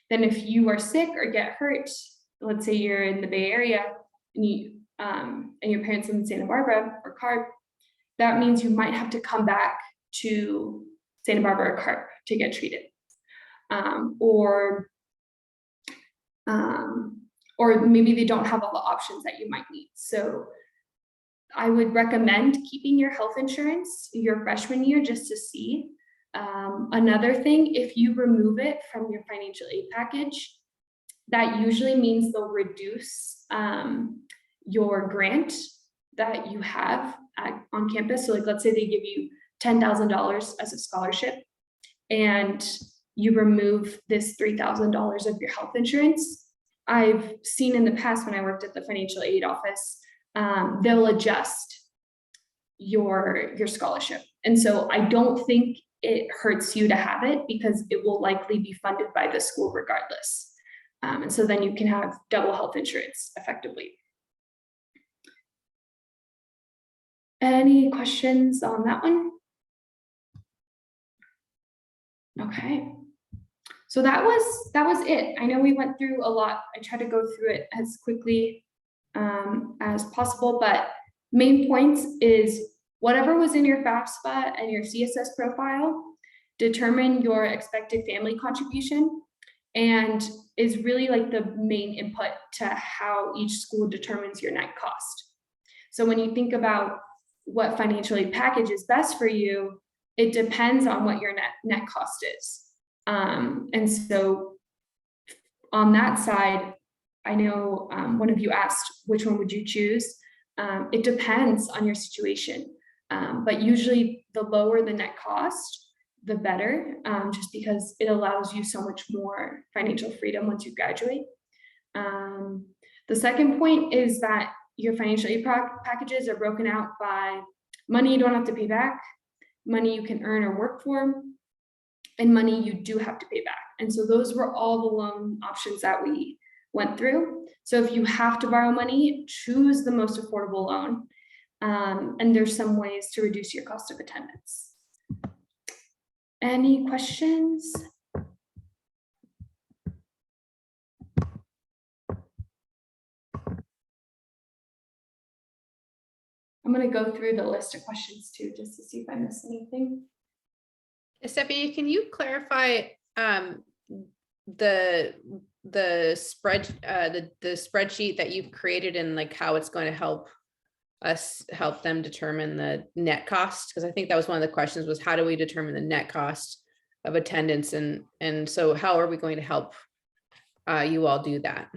then if you are sick or get hurt, let's say you're in the Bay Area and and your parents live in Santa Barbara or CARP, that means you might have to come back to Santa Barbara or CARP to get treated. Or maybe they don't have all the options that you might need. So I would recommend keeping your health insurance your freshman year just to see. Another thing, if you remove it from your financial aid package, that usually means they'll reduce your grant that you have on campus. So like, let's say they give you $10,000 as a scholarship and you remove this $3,000 of your health insurance. I've seen in the past when I worked at the financial aid office, they'll adjust your scholarship. And so I don't think it hurts you to have it because it will likely be funded by the school regardless. And so then you can have double health insurance effectively. Any questions on that one? Okay. So that was it. I know we went through a lot. I tried to go through it as quickly as possible, but main points is whatever was in your FAFSA and your CSS profile, determine your expected family contribution. and is really like the main input to how each school determines your net cost. So when you think about what financial aid package is best for you, it depends on what your net cost is. And so on that side, I know one of you asked which one would you choose. It depends on your situation, but usually the lower the net cost, the better, just because it allows you so much more financial freedom once you graduate. The second point is that your financial aid packages are broken out by money you don't have to pay back, money you can earn or work for, and money you do have to pay back. And so those were all the loan options that we went through. So if you have to borrow money, choose the most affordable loan. And there's some ways to reduce your cost of attendance. Any questions? I'm going to go through the list of questions too, just to see if I missed anything. Estefania, can you clarify the spreadsheet that you've created and like how it's going to help them determine the net cost? Because I think that was one of the questions, was how do we determine the net cost of attendance, and so how are we going to help you all do that?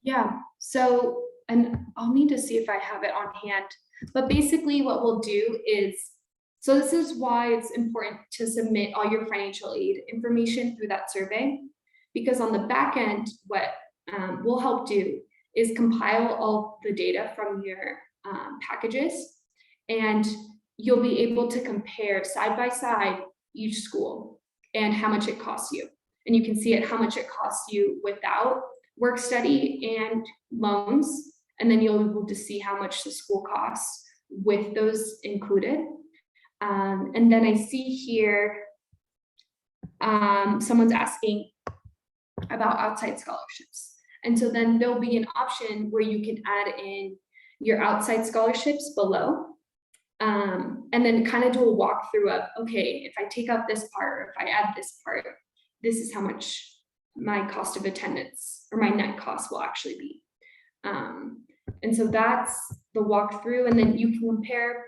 Yeah, so, and I'll need to see if I have it on hand, but basically what we'll do is, so this is why it's important to submit all your financial aid information through that survey, because on the back end, what we'll help do is compile all the data from your packages, and you'll be able to compare side by side each school and how much it costs you. And you can see it, how much it costs you without work study and loans, and then you'll be able to see how much the school costs with those included. And then I see here, someone's asking about outside scholarships. And so then there'll be an option where you can add in your outside scholarships below. And then kind of do a walkthrough of, okay, if I take out this part, or if I add this part, this is how much my cost of attendance or my net cost will actually be. And so that's the walkthrough. And then you can compare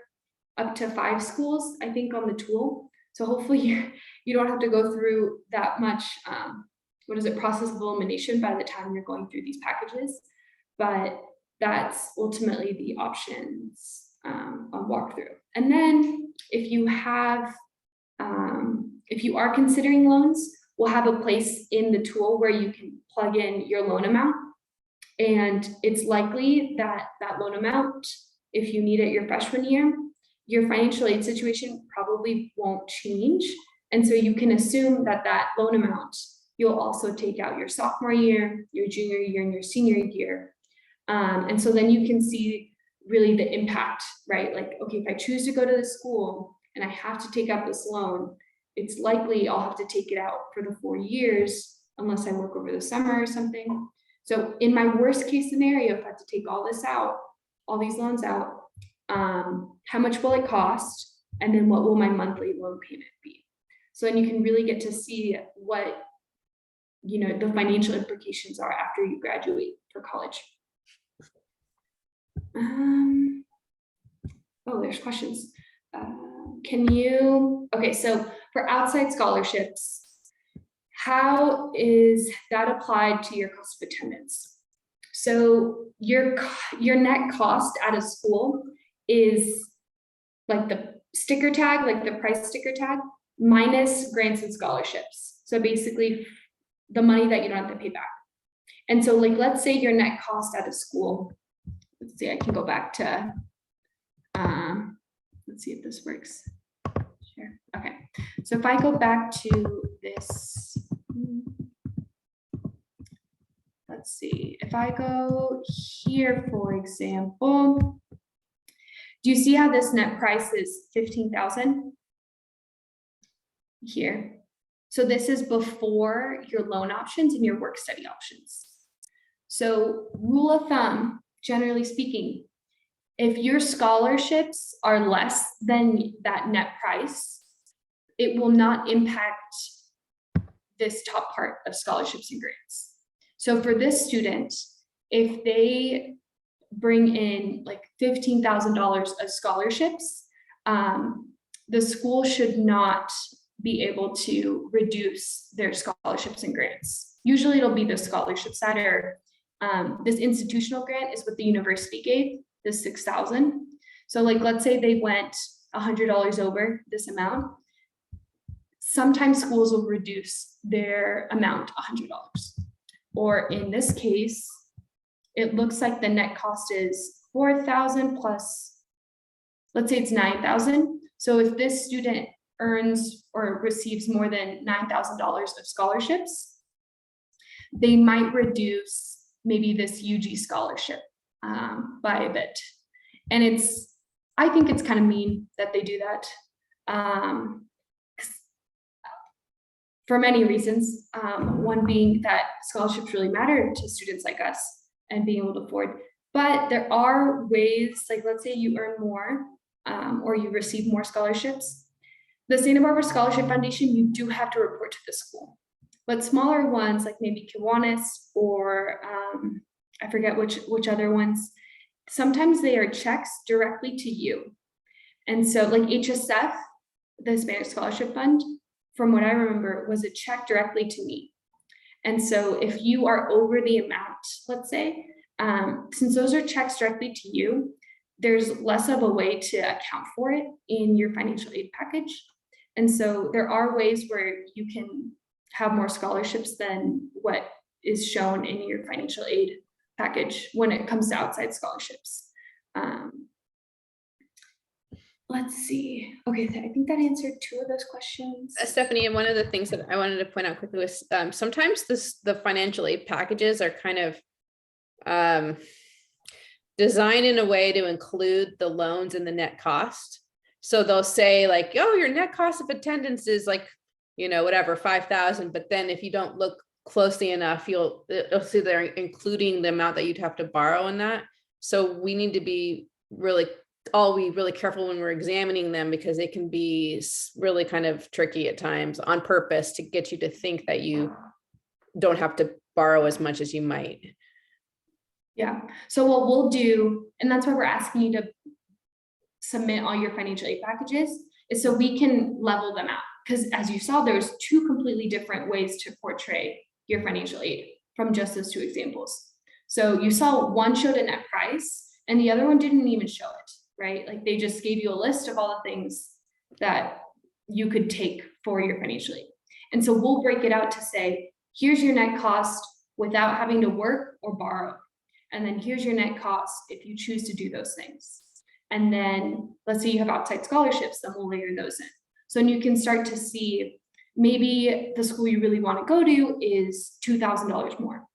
up to 5 schools, I think, on the tool. So hopefully you don't have to go through that much, process of elimination by the time you're going through these packages. But that's ultimately the options on walkthrough. And then if you have, if you are considering loans, we'll have a place in the tool where you can plug in your loan amount. And it's likely that that loan amount, if you need it your freshman year, your financial aid situation probably won't change. And so you can assume that that loan amount, you'll also take out your sophomore year, your junior year, and your senior year. And so then you can see really the impact, right? Like, okay, if I choose to go to the school and I have to take out this loan, it's likely I'll have to take it out for the 4 years unless I work over the summer or something. So in my worst case scenario, if I have to take all this out, all these loans out, how much will it cost? And then what will my monthly loan payment be? So then you can really get to see what, the financial implications are after you graduate for college. Oh, there's questions. Okay, so for outside scholarships, how is that applied to your cost of attendance? So your net cost at a school is like the sticker tag, like the price sticker tag, minus grants and scholarships. So basically the money that you don't have to pay back. And so like, let's say your net cost at a school, let's see, I can go back to, let's see if this works. Sure. Okay. So if I go back to this, let's see, if I go here, for example, do you see how this net price is 15,000 here? So this is before your loan options and your work study options. So rule of thumb, generally speaking, if your scholarships are less than that net price, it will not impact this top part of scholarships and grants. So for this student, if they bring in like $15,000 of scholarships, the school should not be able to reduce their scholarships and grants. Usually it'll be the scholarships that are, this institutional grant is what the university gave, this $6,000. So like, let's say they went $100 over this amount. Sometimes schools will reduce their amount $100. Or in this case, it looks like the net cost is 4,000 plus, let's say it's 9,000. So if this student earns or receives more than $9,000 of scholarships, they might reduce maybe this UG scholarship by a bit. And I think it's kind of mean that they do that. For many reasons, one being that scholarships really matter to students like us and being able to afford. But there are ways, like let's say you earn more or you receive more scholarships. The Santa Barbara Scholarship Foundation, you do have to report to the school. But smaller ones, like maybe Kiwanis or I forget which other ones, sometimes they are checks directly to you. And so like HSF, the Spanish Scholarship Fund, from what I remember, was a check directly to me. And so if you are over the amount, let's say, since those are checks directly to you, there's less of a way to account for it in your financial aid package. And so there are ways where you can have more scholarships than what is shown in your financial aid package when it comes to outside scholarships. Let's see. Okay, I think that answered two of those questions. Stephanie, and one of the things that I wanted to point out quickly was sometimes the financial aid packages are kind of designed in a way to include the loans and the net cost. So they'll say like, oh, your net cost of attendance is like, you know, whatever, 5,000. But then if you don't look closely enough, you'll see they're including the amount that you'd have to borrow in that. So we need to be really careful when we're examining them, because it can be really kind of tricky at times on purpose to get you to think that you don't have to borrow as much as you might. Yeah. So what we'll do, and that's why we're asking you to submit all your financial aid packages, is so we can level them out. Because as you saw, there's two completely different ways to portray your financial aid from just those two examples. So you saw one showed a net price and the other one didn't even show it, right? Like they just gave you a list of all the things that you could take for your financial aid. And so we'll break it out to say, here's your net cost without having to work or borrow. And then here's your net cost if you choose to do those things. And then let's say you have outside scholarships, then we'll layer those in. So you can start to see maybe the school you really want to go to is $2,000 more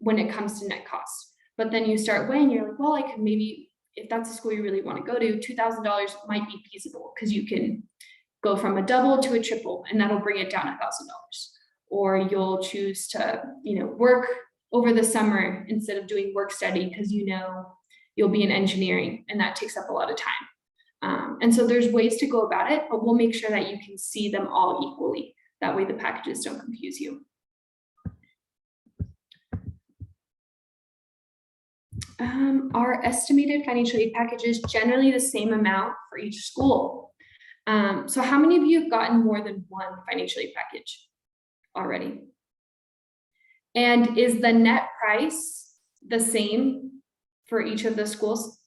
when it comes to net cost. But then you start weighing, you're like, well, I can maybe, if that's the school you really want to go to, $2,000 might be feasible because you can go from a double to a triple and that'll bring it down $1,000. Or you'll choose to, work over the summer instead of doing work study because you'll be in engineering and that takes up a lot of time. And so there's ways to go about it, but we'll make sure that you can see them all equally. That way the packages don't confuse you. Our estimated financial aid package is generally the same amount for each school. So how many of you have gotten more than one financial aid package already? And is the net price the same for each of the schools?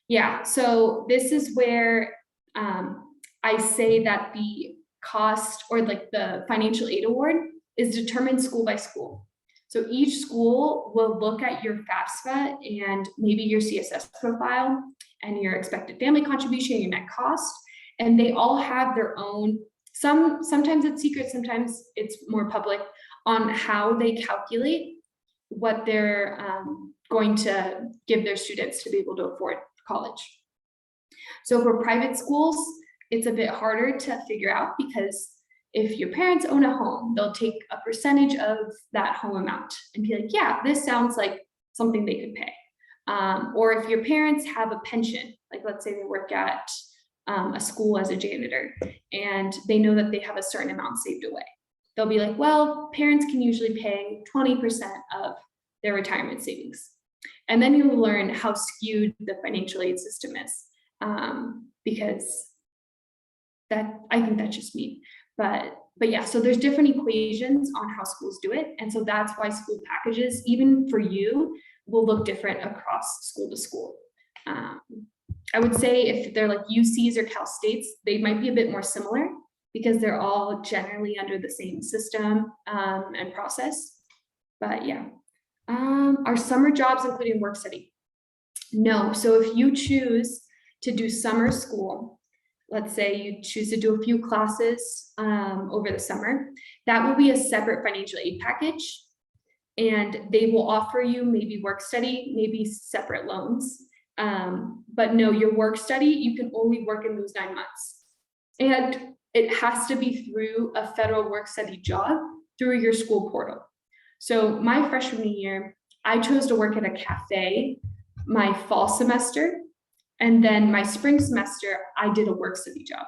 Yeah, so this is where I say that the cost or like the financial aid award is determined school by school. So each school will look at your FAFSA and maybe your CSS profile and your expected family contribution, your net cost, and they all have their own, sometimes it's secret, sometimes it's more public on how they calculate what they're going to give their students to be able to afford college. So for private schools, it's a bit harder to figure out because if your parents own a home, they'll take a percentage of that home amount and be like, yeah, this sounds like something they could pay. Or if your parents have a pension, like let's say they work at a school as a janitor, and they know that they have a certain amount saved away. They'll be like, well, parents can usually pay 20% of their retirement savings. And then you'll learn how skewed the financial aid system is, because I think that's just me. But yeah, so there's different equations on how schools do it. And so that's why school packages, even for you, will look different across school to school. I would say if they're like UCs or Cal States, they might be a bit more similar because they're all generally under the same system and process. But yeah, are summer jobs including work study? No. So if you choose to do summer school, let's say you choose to do a few classes over the summer, that will be a separate financial aid package. And they will offer you maybe work study, maybe separate loans. But no, your work study, you can only work in those 9 months. And it has to be through a federal work study job through your school portal. So my freshman year, I chose to work at a cafe my fall semester. And then my spring semester, I did a work study job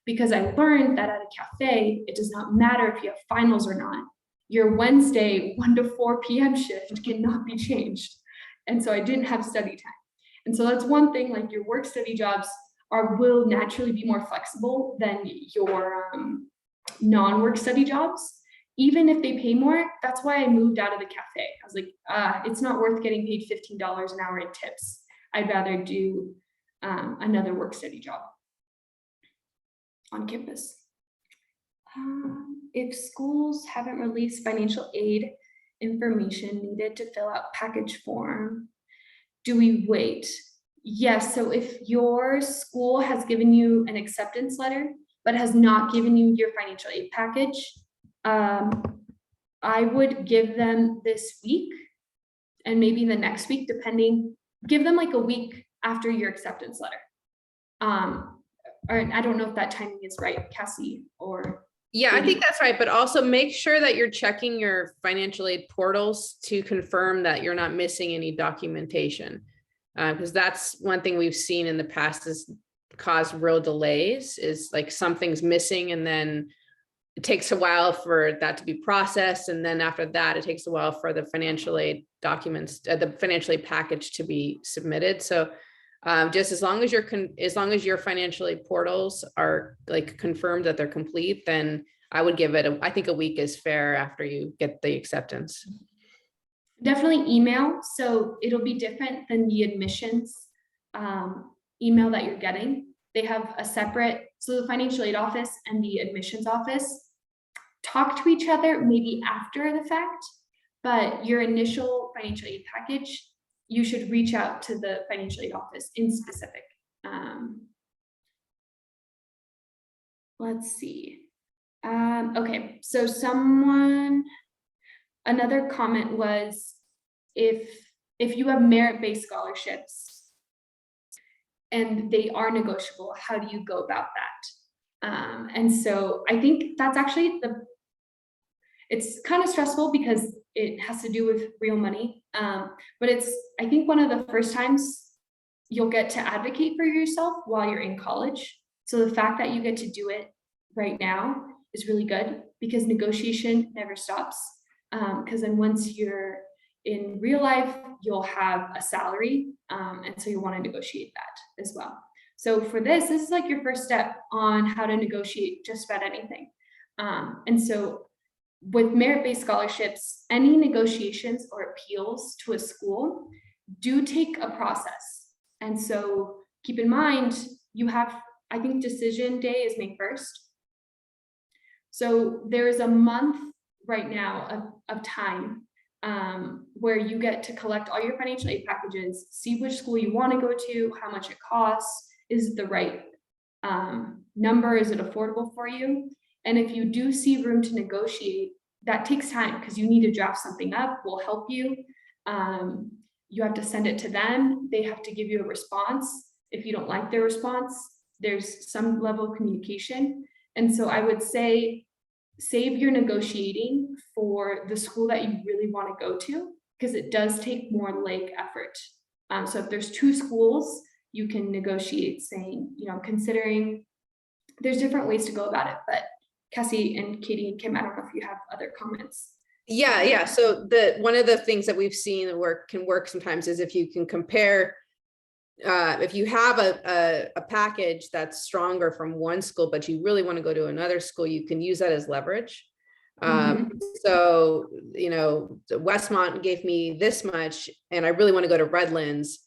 because I learned that at a cafe, it does not matter if you have finals or not. Your Wednesday 1 to 4 p.m. shift cannot be changed. And so I didn't have study time. And so that's one thing, like your work study jobs will naturally be more flexible than your non-work study jobs. Even if they pay more, that's why I moved out of the cafe. I was like, it's not worth getting paid $15 an hour in tips. I'd rather do another work study job on campus. If schools haven't released financial aid information needed to fill out package form, do we wait? Yes, so if your school has given you an acceptance letter, but has not given you your financial aid package, I would give them this week and maybe the next week, depending, give them like a week after your acceptance letter. Or I don't know if that timing is right, Cassie, or. Yeah, I think that's right. But also make sure that you're checking your financial aid portals to confirm that you're not missing any documentation. Because that's one thing we've seen in the past is cause real delays, is like something's missing and then it takes a while for that to be processed. And then after that, it takes a while for the financial aid documents, the financial aid package to be submitted. So just as long as your financial aid portals are like confirmed that they're complete, then I would give it, I think a week is fair after you get the acceptance. Definitely email. So it'll be different than the admissions email that you're getting. They have a separate, so the financial aid office and the admissions office talk to each other maybe after the fact, but your initial financial aid package, you should reach out to the financial aid office in specific. Let's see. Okay, so another comment was if you have merit-based scholarships and they are negotiable, how do you go about that? And so I think that's actually it's kind of stressful because it has to do with real money. But it's, I think, one of the first times you'll get to advocate for yourself while you're in college. So the fact that you get to do it right now is really good because negotiation never stops. Because then once you're in real life, you'll have a salary. And so you want to negotiate that as well. So for this is like your first step on how to negotiate just about anything. And so with merit-based scholarships, any negotiations or appeals to a school do take a process. And so keep in mind, you have, I think decision day is May 1st. So there is a month right now of time where you get to collect all your financial aid packages, see which school you want to go to, how much it costs, is it the right number, is it affordable for you? And if you do see room to negotiate, that takes time because you need to draft something up. We'll help you. You have to send it to them. They have to give you a response. If you don't like their response, there's some level of communication. And so I would say, save your negotiating for the school that you really want to go to, because it does take more leg effort. So if there's 2 schools you can negotiate saying, you know, I'm considering, there's different ways to go about it, but Cassie and Katie and Kim, I don't know if you have other comments. Yeah. So one of the things that we've seen that can work sometimes is if you can compare, if you have a package that's stronger from one school, but you really want to go to another school, you can use that as leverage. So, you know, Westmont gave me this much and I really want to go to Redlands.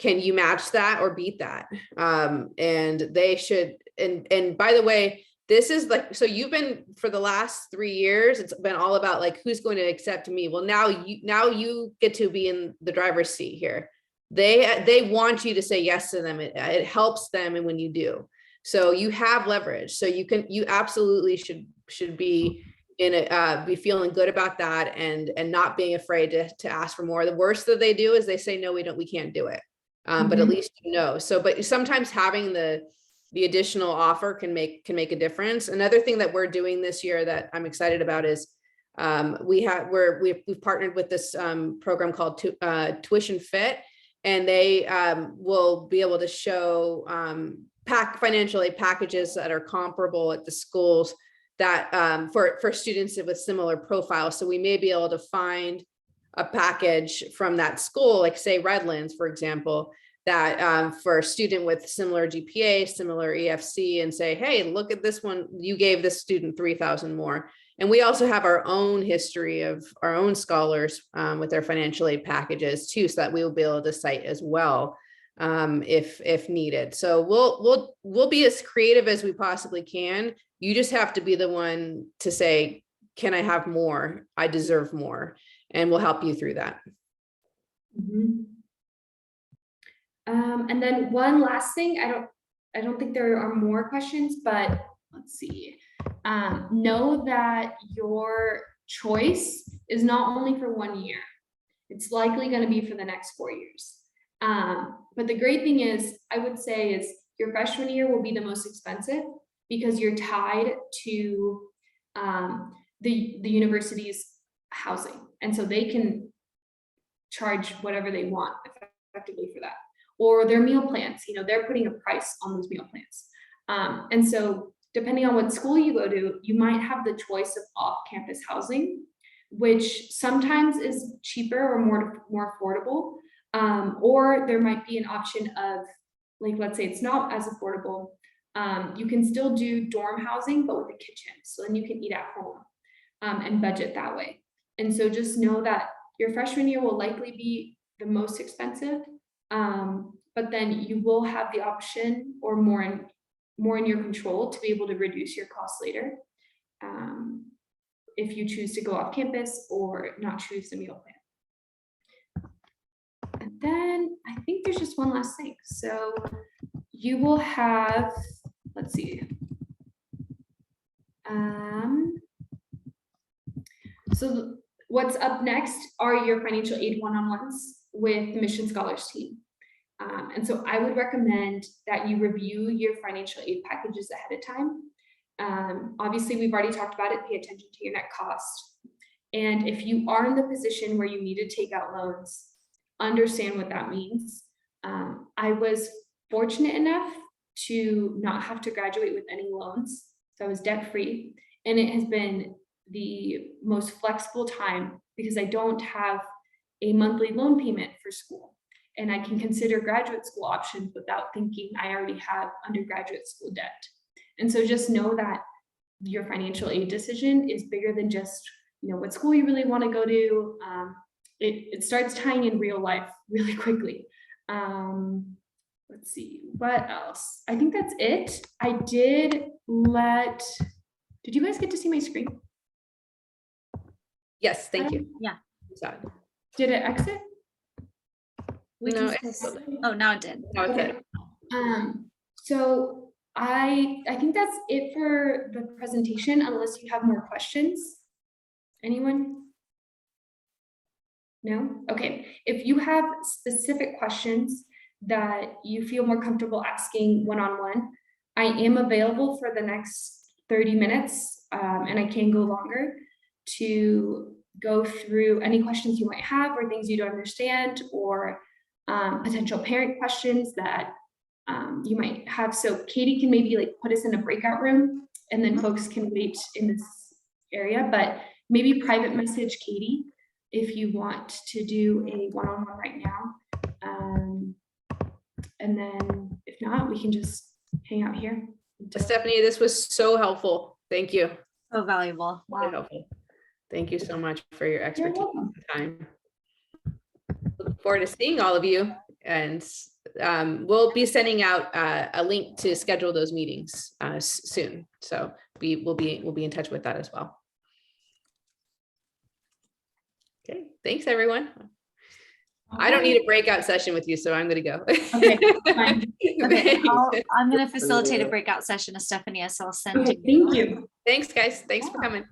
Can you match that or beat that? And they should, and by the way, this is like, so you've been for the last 3 years, it's been all about like, who's going to accept me? Well, now you get to be in the driver's seat here. They want you to say yes to them. It helps them. And when you do, so you have leverage, so you absolutely should be in it, be feeling good about that and not being afraid to ask for more. The worst that they do is they say, no, we can't do it. But at least you know. So, but sometimes having the additional offer can make a difference. Another thing that we're doing this year that I'm excited about is we've partnered with this program called Tuition Fit, and they will be able to show financial aid packages that are comparable at the schools that for students with similar profiles. So we may be able to find a package from that school, like say Redlands, for example, that for a student with similar GPA, similar EFC, and say, hey, look at this one, you gave this student 3,000 more. And we also have our own history of our own scholars with their financial aid packages too, so that we will be able to cite as well if needed. So we'll be as creative as we possibly can. You just have to be the one to say, can I have more? I deserve more. And we'll help you through that. And then one last thing, I don't think there are more questions, but let's see. Know that your choice is not only for 1 year. It's likely going to be for the next 4 years. But the great thing is, I would say, is your freshman year will be the most expensive because you're tied to the university's housing. And so they can charge whatever they want effectively for that. Or their meal plans, you know, they're putting a price on those meal plans. And so depending on what school you go to, you might have the choice of off-campus housing, which sometimes is cheaper or more affordable. Or there might be an option of, like, let's say it's not as affordable. You can still do dorm housing, but with a kitchen. So then you can eat at home and budget that way. And so just know that your freshman year will likely be the most expensive, but then you will have the option or more in your control to be able to reduce your costs later if you choose to go off campus or not choose the meal plan. And then I think there's just one last thing. So you will have, let's see. So what's up next are your financial aid one-on-ones with the Mission Scholars team. And so I would recommend that you review your financial aid packages ahead of time. Obviously, we've already talked about it. Pay attention to your net cost. And if you are in the position where you need to take out loans, understand what that means. I was fortunate enough to not have to graduate with any loans. So I was debt-free. And it has been the most flexible time because I don't have a monthly loan payment for school. And I can consider graduate school options without thinking I already have undergraduate school debt. And so just know that your financial aid decision is bigger than just, you know, what school you really want to go to. It starts tying in real life really quickly. Let's see, what else? I think that's it. Did you guys get to see my screen? Yes, thank you. Yeah. Did it exit? No, oh, now it did. Now it did. So I think that's it for the presentation, unless you have more questions. Anyone? No? Okay. If you have specific questions that you feel more comfortable asking one-on-one, I am available for the next 30 minutes, and I can go longer to go through any questions you might have or things you don't understand or potential parent questions that you might have, so Katie can maybe like put us in a breakout room and then folks can wait in this area, but maybe private message Katie if you want to do a one-on-one right now. And then if not, we can just hang out here. Stephanie, this was so helpful. Thank you. So valuable. Very Wow. helpful. Thank you so much for your expertise and time. Look forward to seeing all of you, and we'll be sending out a link to schedule those meetings soon. So we'll be in touch with that as well. Okay, thanks everyone. I don't need a breakout session with you, so I'm going to go. Okay, fine. Okay, I'm going to facilitate a breakout session, Estefania, so I'll send Okay, thank you. Thanks, guys. Thanks for coming.